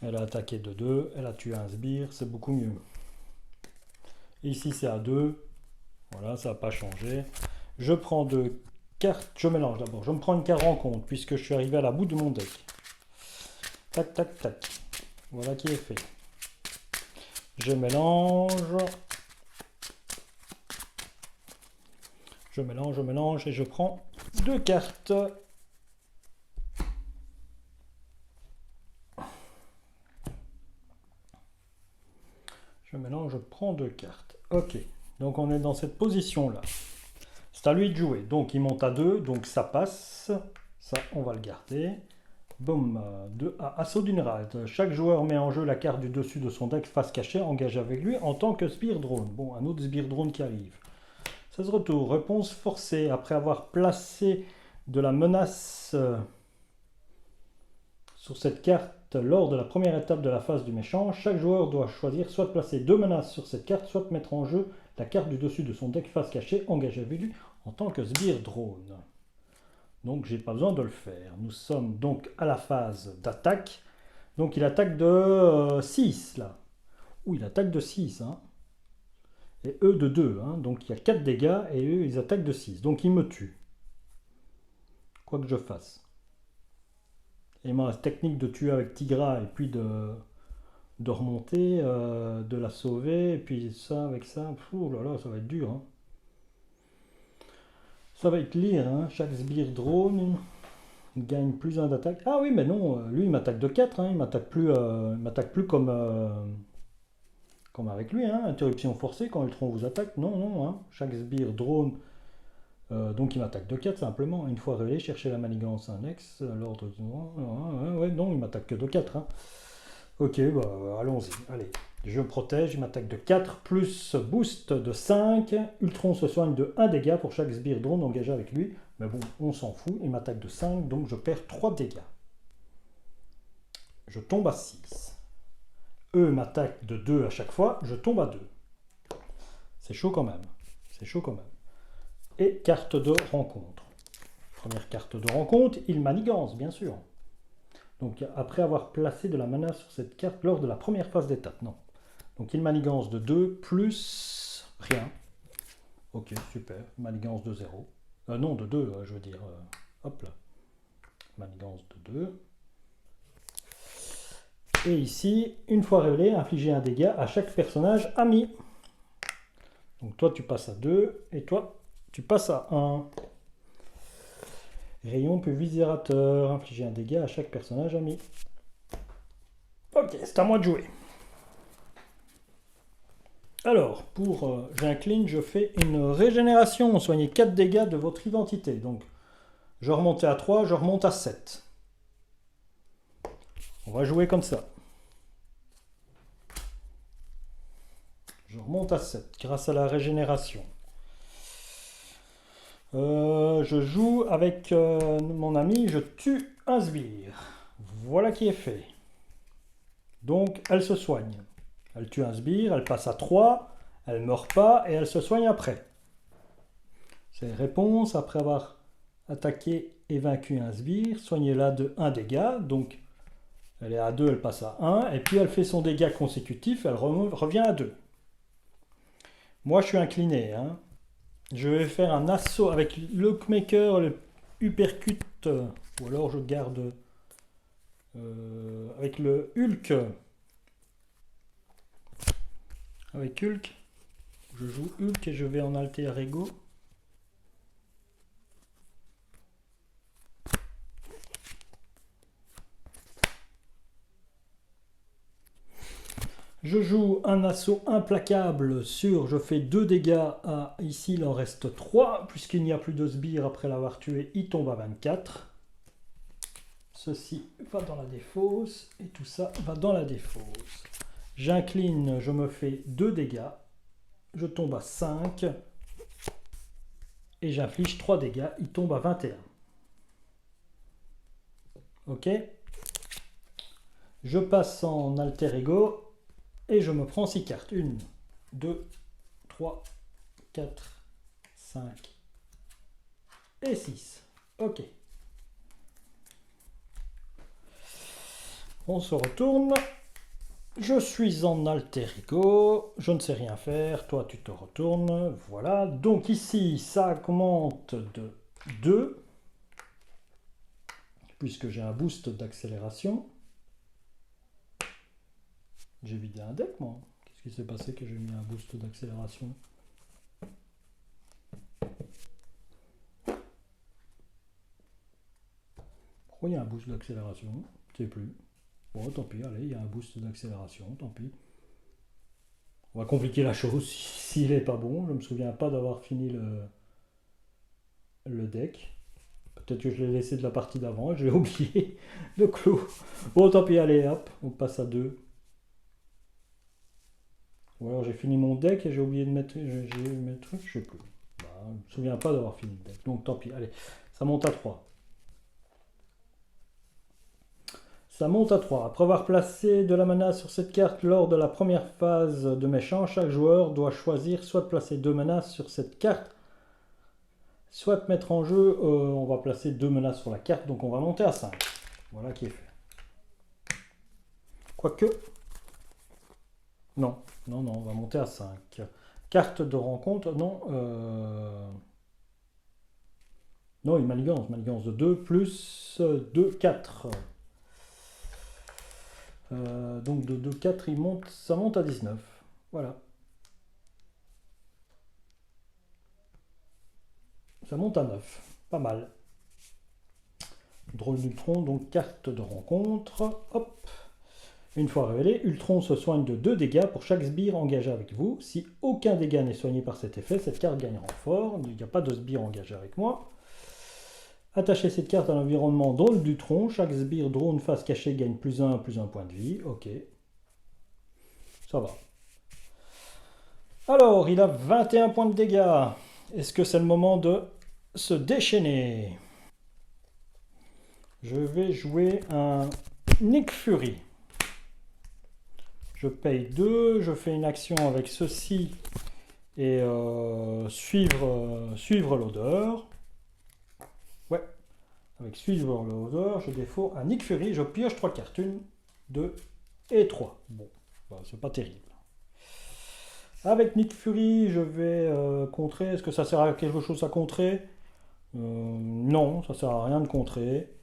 Elle a attaqué de 2, elle a tué un sbire, c'est beaucoup mieux. Et ici, c'est à 2. Voilà, ça n'a pas changé. Je prends 2 cartes. Je mélange d'abord. Je me prends une carte rencontre, puisque je suis arrivé à la bout de mon deck. Tac, tac, tac. Voilà qui est fait. Je mélange. Je mélange et je prends 2 cartes. Je mélange, je prends 2 cartes. Ok, donc on est dans cette position-là. C'est à lui de jouer. Donc il monte à 2, donc ça passe. Ça, on va le garder. Boum, 2A, assaut d'une rade. Chaque joueur met en jeu la carte du dessus de son deck face cachée, engagée avec lui en tant que sbire drone. Bon, un autre sbire drone qui arrive. 16 retours, réponse forcée. Après avoir placé de la menace sur cette carte lors de la première étape de la phase du méchant, chaque joueur doit choisir soit de placer 2 menaces sur cette carte, soit de mettre en jeu la carte du dessus de son deck face cachée, engagée avec lui en tant que sbire drone. Donc j'ai pas besoin de le faire. Nous sommes donc à la phase d'attaque. Donc il attaque de 6 là. Ouh, il attaque de 6. Hein. Et eux de 2. Hein. Donc il y a 4 dégâts et eux ils attaquent de 6. Donc il me tue. Quoi que je fasse. Et ma technique de tuer avec Tigra et puis de remonter, de la sauver, et puis ça avec ça. Oh là là, ça va être dur. Hein. Ça va être lire. Hein. Chaque sbire drone gagne plus 1 d'attaque. Ah oui, mais non, lui il m'attaque de 4. Hein. Il m'attaque plus comme avec lui. Hein. Interruption forcée quand Ultron vous attaque. Non, non. Hein. Chaque sbire drone. Donc il m'attaque de 4 simplement. Une fois révélé, chercher la manigance index. L'ordre du. Ouais, non, il m'attaque que de 4. Hein. Ok, bah, allons-y. Allez, je me protège, il m'attaque de 4, plus boost de 5. Ultron se soigne de 1 dégât pour chaque sbire drone engagé avec lui. Mais bon, on s'en fout, il m'attaque de 5, donc je perds 3 dégâts. Je tombe à 6. Eux m'attaquent de 2 à chaque fois, je tombe à 2. C'est chaud quand même. C'est chaud quand même. Et carte de rencontre. Première carte de rencontre, il manigance, bien sûr. Donc après avoir placé de la mana sur cette carte lors de la première phase d'étape. Non. Donc il manigance de 2 plus rien. Ok, super. Manigance de 0. Non, de 2, je veux dire. Hop là. Manigance de 2. Et ici, une fois révélé, infliger un dégât à chaque personnage ami. Donc toi, tu passes à 2. Et toi, tu passes à 1. Rayon pulvérisateur. Infliger un dégât à chaque personnage ami. Ok, c'est à moi de jouer. Alors, pour j'incline, je fais une régénération. Soignez 4 dégâts de votre identité. Donc, je remonte à 3, je remonte à 7. On va jouer comme ça. Je remonte à 7 grâce à la régénération. Je joue avec mon ami, je tue un sbire. Voilà qui est fait. Donc, elle se soigne. Elle tue un sbire, elle passe à 3, elle ne meurt pas et elle se soigne après. C'est réponse après avoir attaqué et vaincu un sbire. Soignez-la de 1 dégât. Donc, elle est à 2, elle passe à 1. Et puis, elle fait son dégât consécutif, elle revient à 2. Moi, je suis incliné. Hein. Je vais faire un assaut avec le Hawkmaker, le Uppercut. Ou alors, je garde avec le Hulk. Avec Hulk, je joue Hulk et je vais en alter ego. Je joue un assaut implacable sur, je fais 2 dégâts à, ici il en reste 3, puisqu'il n'y a plus de sbires après l'avoir tué, il tombe à 24. Ceci va dans la défausse, et tout ça va dans la défausse. J'incline, je me fais 2 dégâts, je tombe à 5, et j'inflige 3 dégâts, il tombe à 21. Ok. Je passe en alter ego, et je me prends 6 cartes. 1, 2, 3, 4, 5 et 6. Ok. On se retourne. Je suis en alter ego. Je ne sais rien faire. Toi, tu te retournes. Voilà. Donc ici, ça augmente de 2. Puisque j'ai un boost d'accélération. J'ai vidé un deck, moi. Qu'est-ce qui s'est passé que j'ai mis un boost d'accélération? Pourquoi il y a un boost d'accélération? Je ne sais plus. Bon, tant pis, allez, il y a un boost d'accélération, tant pis. On va compliquer la chose s'il n'est pas bon. Je ne me souviens pas d'avoir fini le deck. Peut-être que je l'ai laissé de la partie d'avant, je l'ai oublié. Le clou. Bon, tant pis, allez, hop, on passe à 2. Ou alors j'ai fini mon deck et j'ai oublié de mettre, mes trucs, je sais plus. Bah, je ne me souviens pas d'avoir fini le deck. Donc tant pis, allez, ça monte à 3. Ça monte à 3. Après avoir placé de la mana sur cette carte lors de la première phase de méchant, chaque joueur doit choisir soit de placer 2 menaces sur cette carte, soit de mettre en jeu, on va placer 2 menaces sur la carte, donc on va monter à 5. Voilà qui est fait. Quoique... Non, non, non, on va monter à 5. Carte de rencontre, non. Non, une manigance de 2 plus 2, 4. Donc de 2, 4, ça monte à 19. Voilà. Ça monte à 9. Pas mal. Drôle d'Ultron, donc carte de rencontre. Hop. Une fois révélé, Ultron se soigne de 2 dégâts pour chaque sbire engagé avec vous. Si aucun dégât n'est soigné par cet effet, cette carte gagne renfort. Il n'y a pas de sbire engagé avec moi. Attachez cette carte à l'environnement drôle d'Ultron. Chaque sbire drone face cachée gagne plus un point de vie. Ok. Ça va. Alors, il a 21 points de dégâts. Est-ce que c'est le moment de se déchaîner? Je vais jouer un Nick Fury. Je paye 2, je fais une action avec ceci et suivre l'odeur. Ouais, avec suivre l'odeur, je défaut un Nick Fury, je pioche 3 cartes. 1, 2 et 3. Bon, bah, c'est pas terrible. Avec Nick Fury, je vais contrer. Est-ce que ça sert à quelque chose à contrer? Non, ça sert à rien de contrer.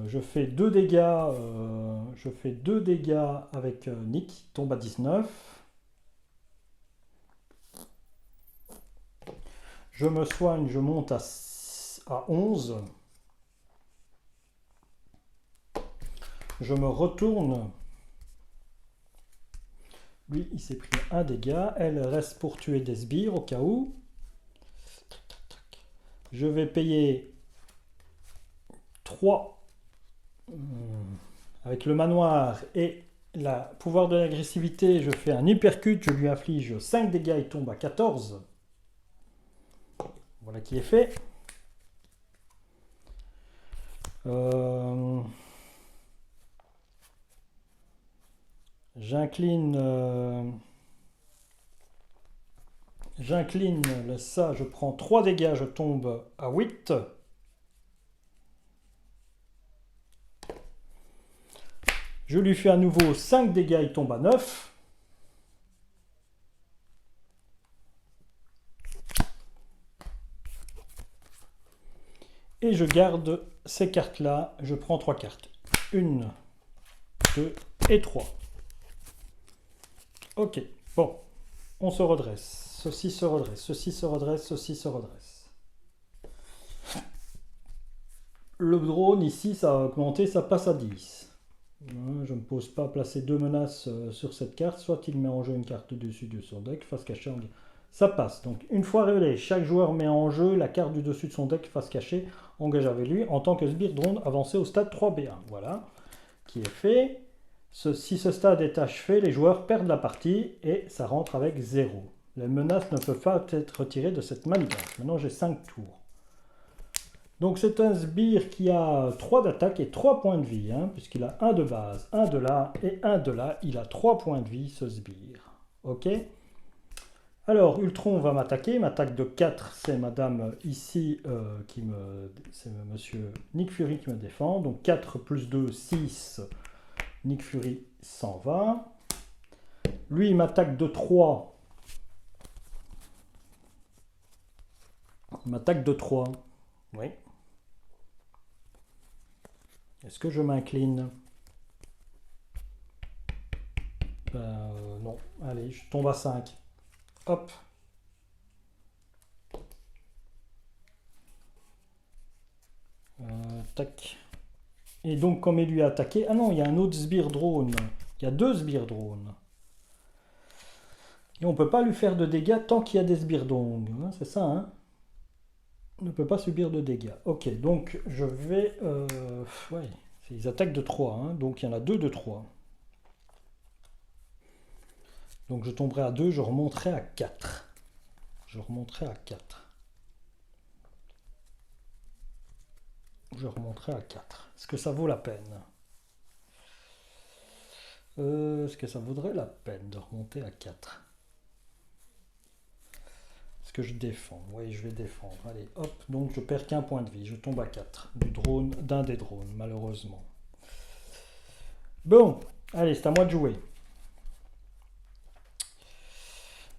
Je fais 2 dégâts. Je fais 2 dégâts avec Nick, qui tombe à 19. Je me soigne, je monte à 11. Je me retourne. Lui, il s'est pris un dégât. Elle reste pour tuer des sbires au cas où. Je vais payer 3 avec le manoir et le pouvoir de l'agressivité. Je fais un hypercute, je lui inflige 5 dégâts, il tombe à 14. Voilà qui est fait. J'incline ça, je prends 3 dégâts, je tombe à 8. Je lui fais à nouveau 5 dégâts, il tombe à 9. Et je garde ces cartes-là, je prends 3 cartes. 1, 2 et 3. Ok, bon, on se redresse. Ceci se redresse, ceci se redresse, ceci se redresse. Le drone ici, ça a augmenté, ça passe à 10. Je ne me pose pas à placer deux menaces sur cette carte. Soit il met en jeu une carte dessus de son deck, face cachée en... Ça passe. Donc une fois révélé, chaque joueur met en jeu la carte du dessus de son deck face cachée, engage avec lui en tant que sbire drone avancé au stade 3B1. Voilà, qui est fait. Si ce stade est achevé, les joueurs perdent la partie et ça rentre avec 0. Les menaces ne peuvent pas être retirées de cette manigance. Maintenant j'ai 5 tours. Donc c'est un sbire qui a 3 d'attaque et 3 points de vie, hein, puisqu'il a 1 de base, 1 de là et 1 de là. Il a 3 points de vie ce sbire. Ok. Alors Ultron va m'attaquer. M'attaque de 4, c'est madame ici c'est monsieur Nick Fury qui me défend. Donc 4 plus 2, 6. Nick Fury s'en va. Lui il m'attaque de 3. Il m'attaque de 3. Oui. Est-ce que je m'incline? Non. Allez, je tombe à 5. Hop. Tac. Et donc, comme il lui a attaqué... Ah non, il y a un autre sbire drone. Il y a 2 sbires drones. Et on ne peut pas lui faire de dégâts tant qu'il y a des sbires drones. Hein, c'est ça, hein? On ne peut pas subir de dégâts. Ok, donc je vais... ouais, ils attaquent de 3. Hein, donc il y en a 2 de 3. Donc je tomberai à 2, je remonterai à 4. Je remonterai à 4. Je remonterai à 4. Est-ce que ça vaut la peine? Est-ce que ça vaudrait la peine de remonter à 4? Est-ce que je défends? Oui, je vais défendre. Allez, hop. Donc je perds qu'un point de vie. Je tombe à 4. D'un des drones, malheureusement. Bon, allez, c'est à moi de jouer.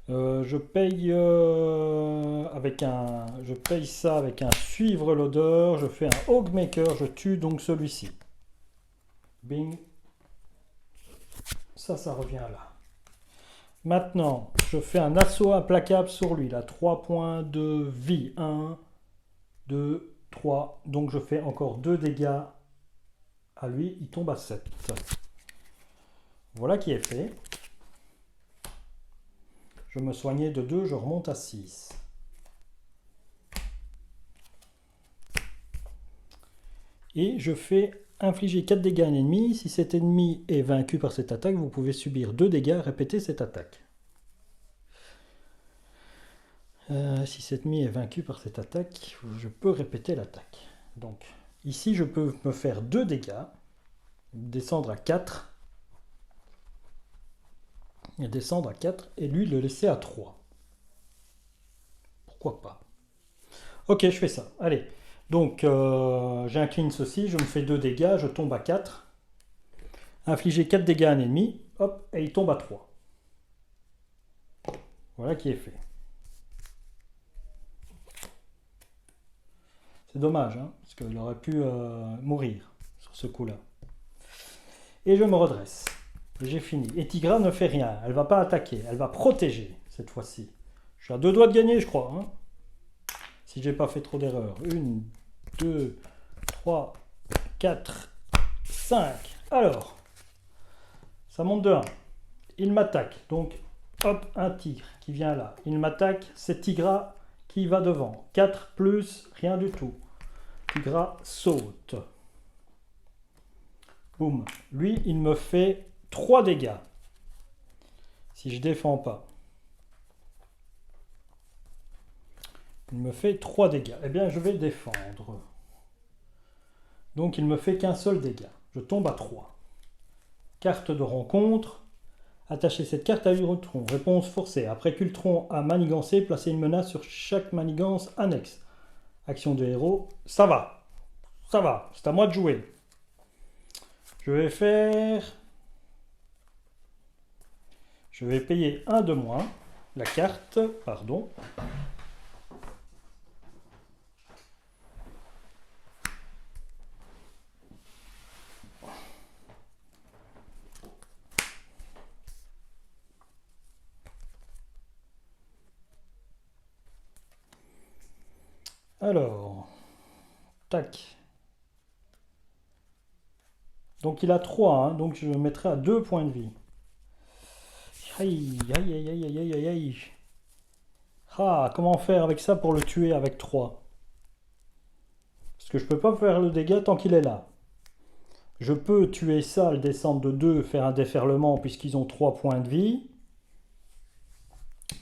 Je paye je paye ça avec un suivre l'odeur. Je fais un Hogmaker. Je tue donc celui-ci. Bing. Ça revient là. Maintenant, je fais un assaut implacable sur lui. Il a 3 points de vie. 1, 2, 3. Donc je fais encore 2 dégâts à lui. Il tombe à 7. Voilà qui est fait. Je me soignais de 2, je remonte à 6. Et je fais infliger 4 dégâts à un ennemi. Si cet ennemi est vaincu par cette attaque, vous pouvez subir 2 dégâts. Répétez cette attaque. Si cet ennemi est vaincu par cette attaque, je peux répéter l'attaque. Donc, ici, je peux me faire 2 dégâts, descendre à 4, et descendre à 4, et lui le laisser à 3. Pourquoi pas? Ok, je fais ça. Allez. Donc, j'incline ceci, je me fais 2 dégâts, je tombe à 4. Infliger 4 dégâts à un ennemi, hop, et il tombe à 3. Voilà qui est fait. C'est dommage, hein, parce qu'il aurait pu mourir sur ce coup-là. Et je me redresse. J'ai fini. Et Tigra ne fait rien. Elle va pas attaquer. Elle va protéger, cette fois-ci. Je suis à 2 doigts de gagner, je crois. Hein, si j'ai pas fait trop d'erreurs. 1, 2, 3, 4, 5. Alors, ça monte de 1. Il m'attaque. Donc, hop, un tigre qui vient là. Il m'attaque. C'est Tigra qui va devant. 4 plus, rien du tout. Tigra saute. Boum. Lui, il me fait 3 dégâts. Si je défends pas. Il me fait 3 dégâts. Eh bien, je vais défendre. Donc, il me fait qu'un seul dégât. Je tombe à 3. Carte de rencontre. Attachez cette carte à Ultron. Réponse forcée. Après qu'Ultron a manigancé, placez une menace sur chaque manigance annexe. Action de héros. Ça va. Ça va. C'est à moi de jouer. Je vais faire... Je vais payer 1 de moins. La carte, pardon. Alors, tac. Donc il a 3, hein, donc je le mettrai à 2 points de vie. Aïe, aïe, aïe, aïe, aïe, aïe, aïe. Ah, comment faire avec ça pour le tuer avec 3? Parce que je peux pas faire le dégât tant qu'il est là. Je peux tuer ça, le descendre de 2, faire un déferlement puisqu'ils ont 3 points de vie.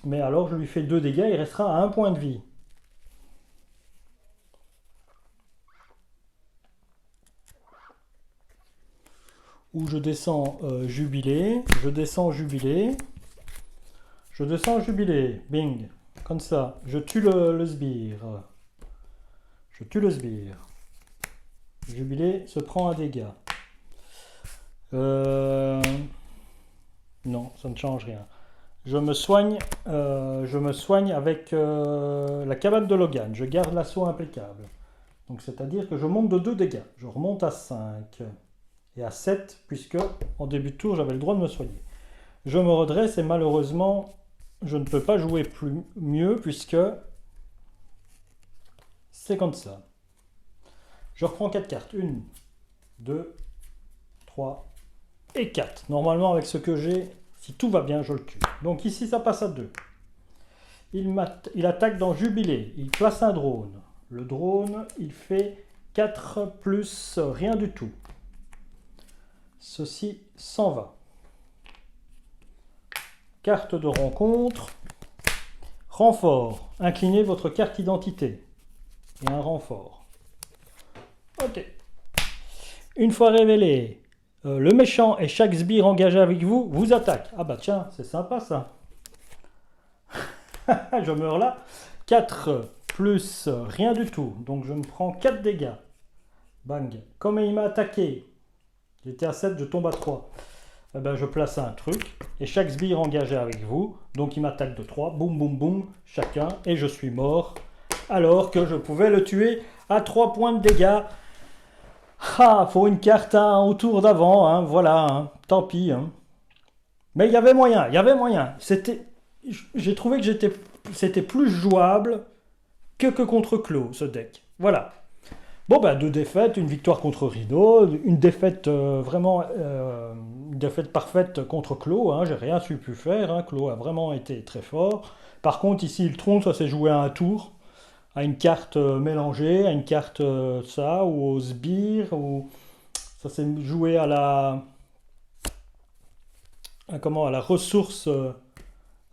Mais alors je lui fais 2 dégâts, il restera à 1 point de vie. Ou je descends jubilé, je descends jubilé, je descends jubilé, bing, comme ça, je tue le sbire. Je tue le sbire. Jubilé se prend un dégât. Non, ça ne change rien. Je me soigne avec la cabane de Logan. Je garde l'assaut impeccable. Donc c'est-à-dire que je monte de 2 dégâts. Je remonte à 5 et à 7 puisque en début de tour j'avais le droit de me soigner. Je me redresse et malheureusement je ne peux pas jouer mieux puisque c'est comme ça. Je reprends 4 cartes. 1, 2, 3 et 4. Normalement avec ce que j'ai, si tout va bien, je le tue. Donc ici ça passe à 2. Il attaque dans Jubilé. Il place un drone. Le drone, il fait 4 plus rien du tout. Ceci s'en va. Carte de rencontre. Renfort. Inclinez votre carte identité. Il y a un renfort. Ok. Une fois révélé, le méchant et chaque sbire engagé avec vous, vous attaque. Ah bah tiens, c'est sympa ça. Je meurs là. 4 plus rien du tout. Donc je me prends 4 dégâts. Bang. Comme il m'a attaqué, j'étais à 7, je tombe à 3. Eh ben, je place un truc. Et chaque sbire engagé avec vous. Donc il m'attaque de 3. Boum, boum, boum. Chacun. Et je suis mort. Alors que je pouvais le tuer à 3 points de dégâts. Ah, faut une carte hein, au tour d'avant. Hein, voilà. Hein, tant pis. Hein. Mais il y avait moyen. Il y avait moyen. J'ai trouvé que c'était plus jouable que contre Clos, ce deck. Voilà. Bon, ben, 2 défaites, une victoire contre Rideau, une défaite une défaite parfaite contre Clos. Hein, j'ai rien su pu faire. Hein, Clos a vraiment été très fort. Par contre, ici, le tronc, ça s'est joué à un tour, à une carte mélangée, à une carte ça, ou au sbire, ou ça s'est joué à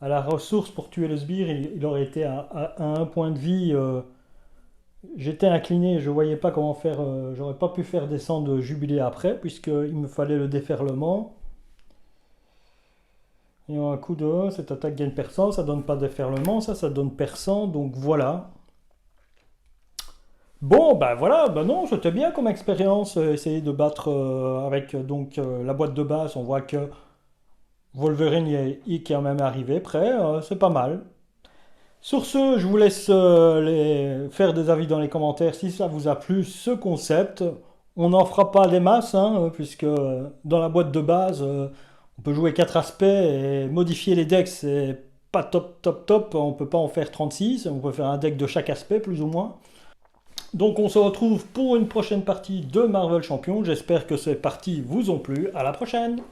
à la ressource pour tuer le sbire. Il aurait été à 1 point de vie. J'étais incliné, je ne voyais pas comment faire, j'aurais pas pu faire descendre Jubilé après, puisqu'il me fallait le déferlement. Et un coup de cette attaque gagne perçant, ça donne pas déferlement, ça donne perçant, donc voilà. Bon, ben voilà, ben non, c'était bien comme expérience, essayer de battre avec donc la boîte de base, on voit que Wolverine y est quand même arrivé près, c'est pas mal. Sur ce, je vous laisse faire des avis dans les commentaires si ça vous a plu, ce concept. On n'en fera pas des masses, hein, puisque dans la boîte de base, on peut jouer 4 aspects et modifier les decks, c'est pas top, top, top. On peut pas en faire 36, on peut faire un deck de chaque aspect, plus ou moins. Donc on se retrouve pour une prochaine partie de Marvel Champion. J'espère que ces parties vous ont plu. À la prochaine!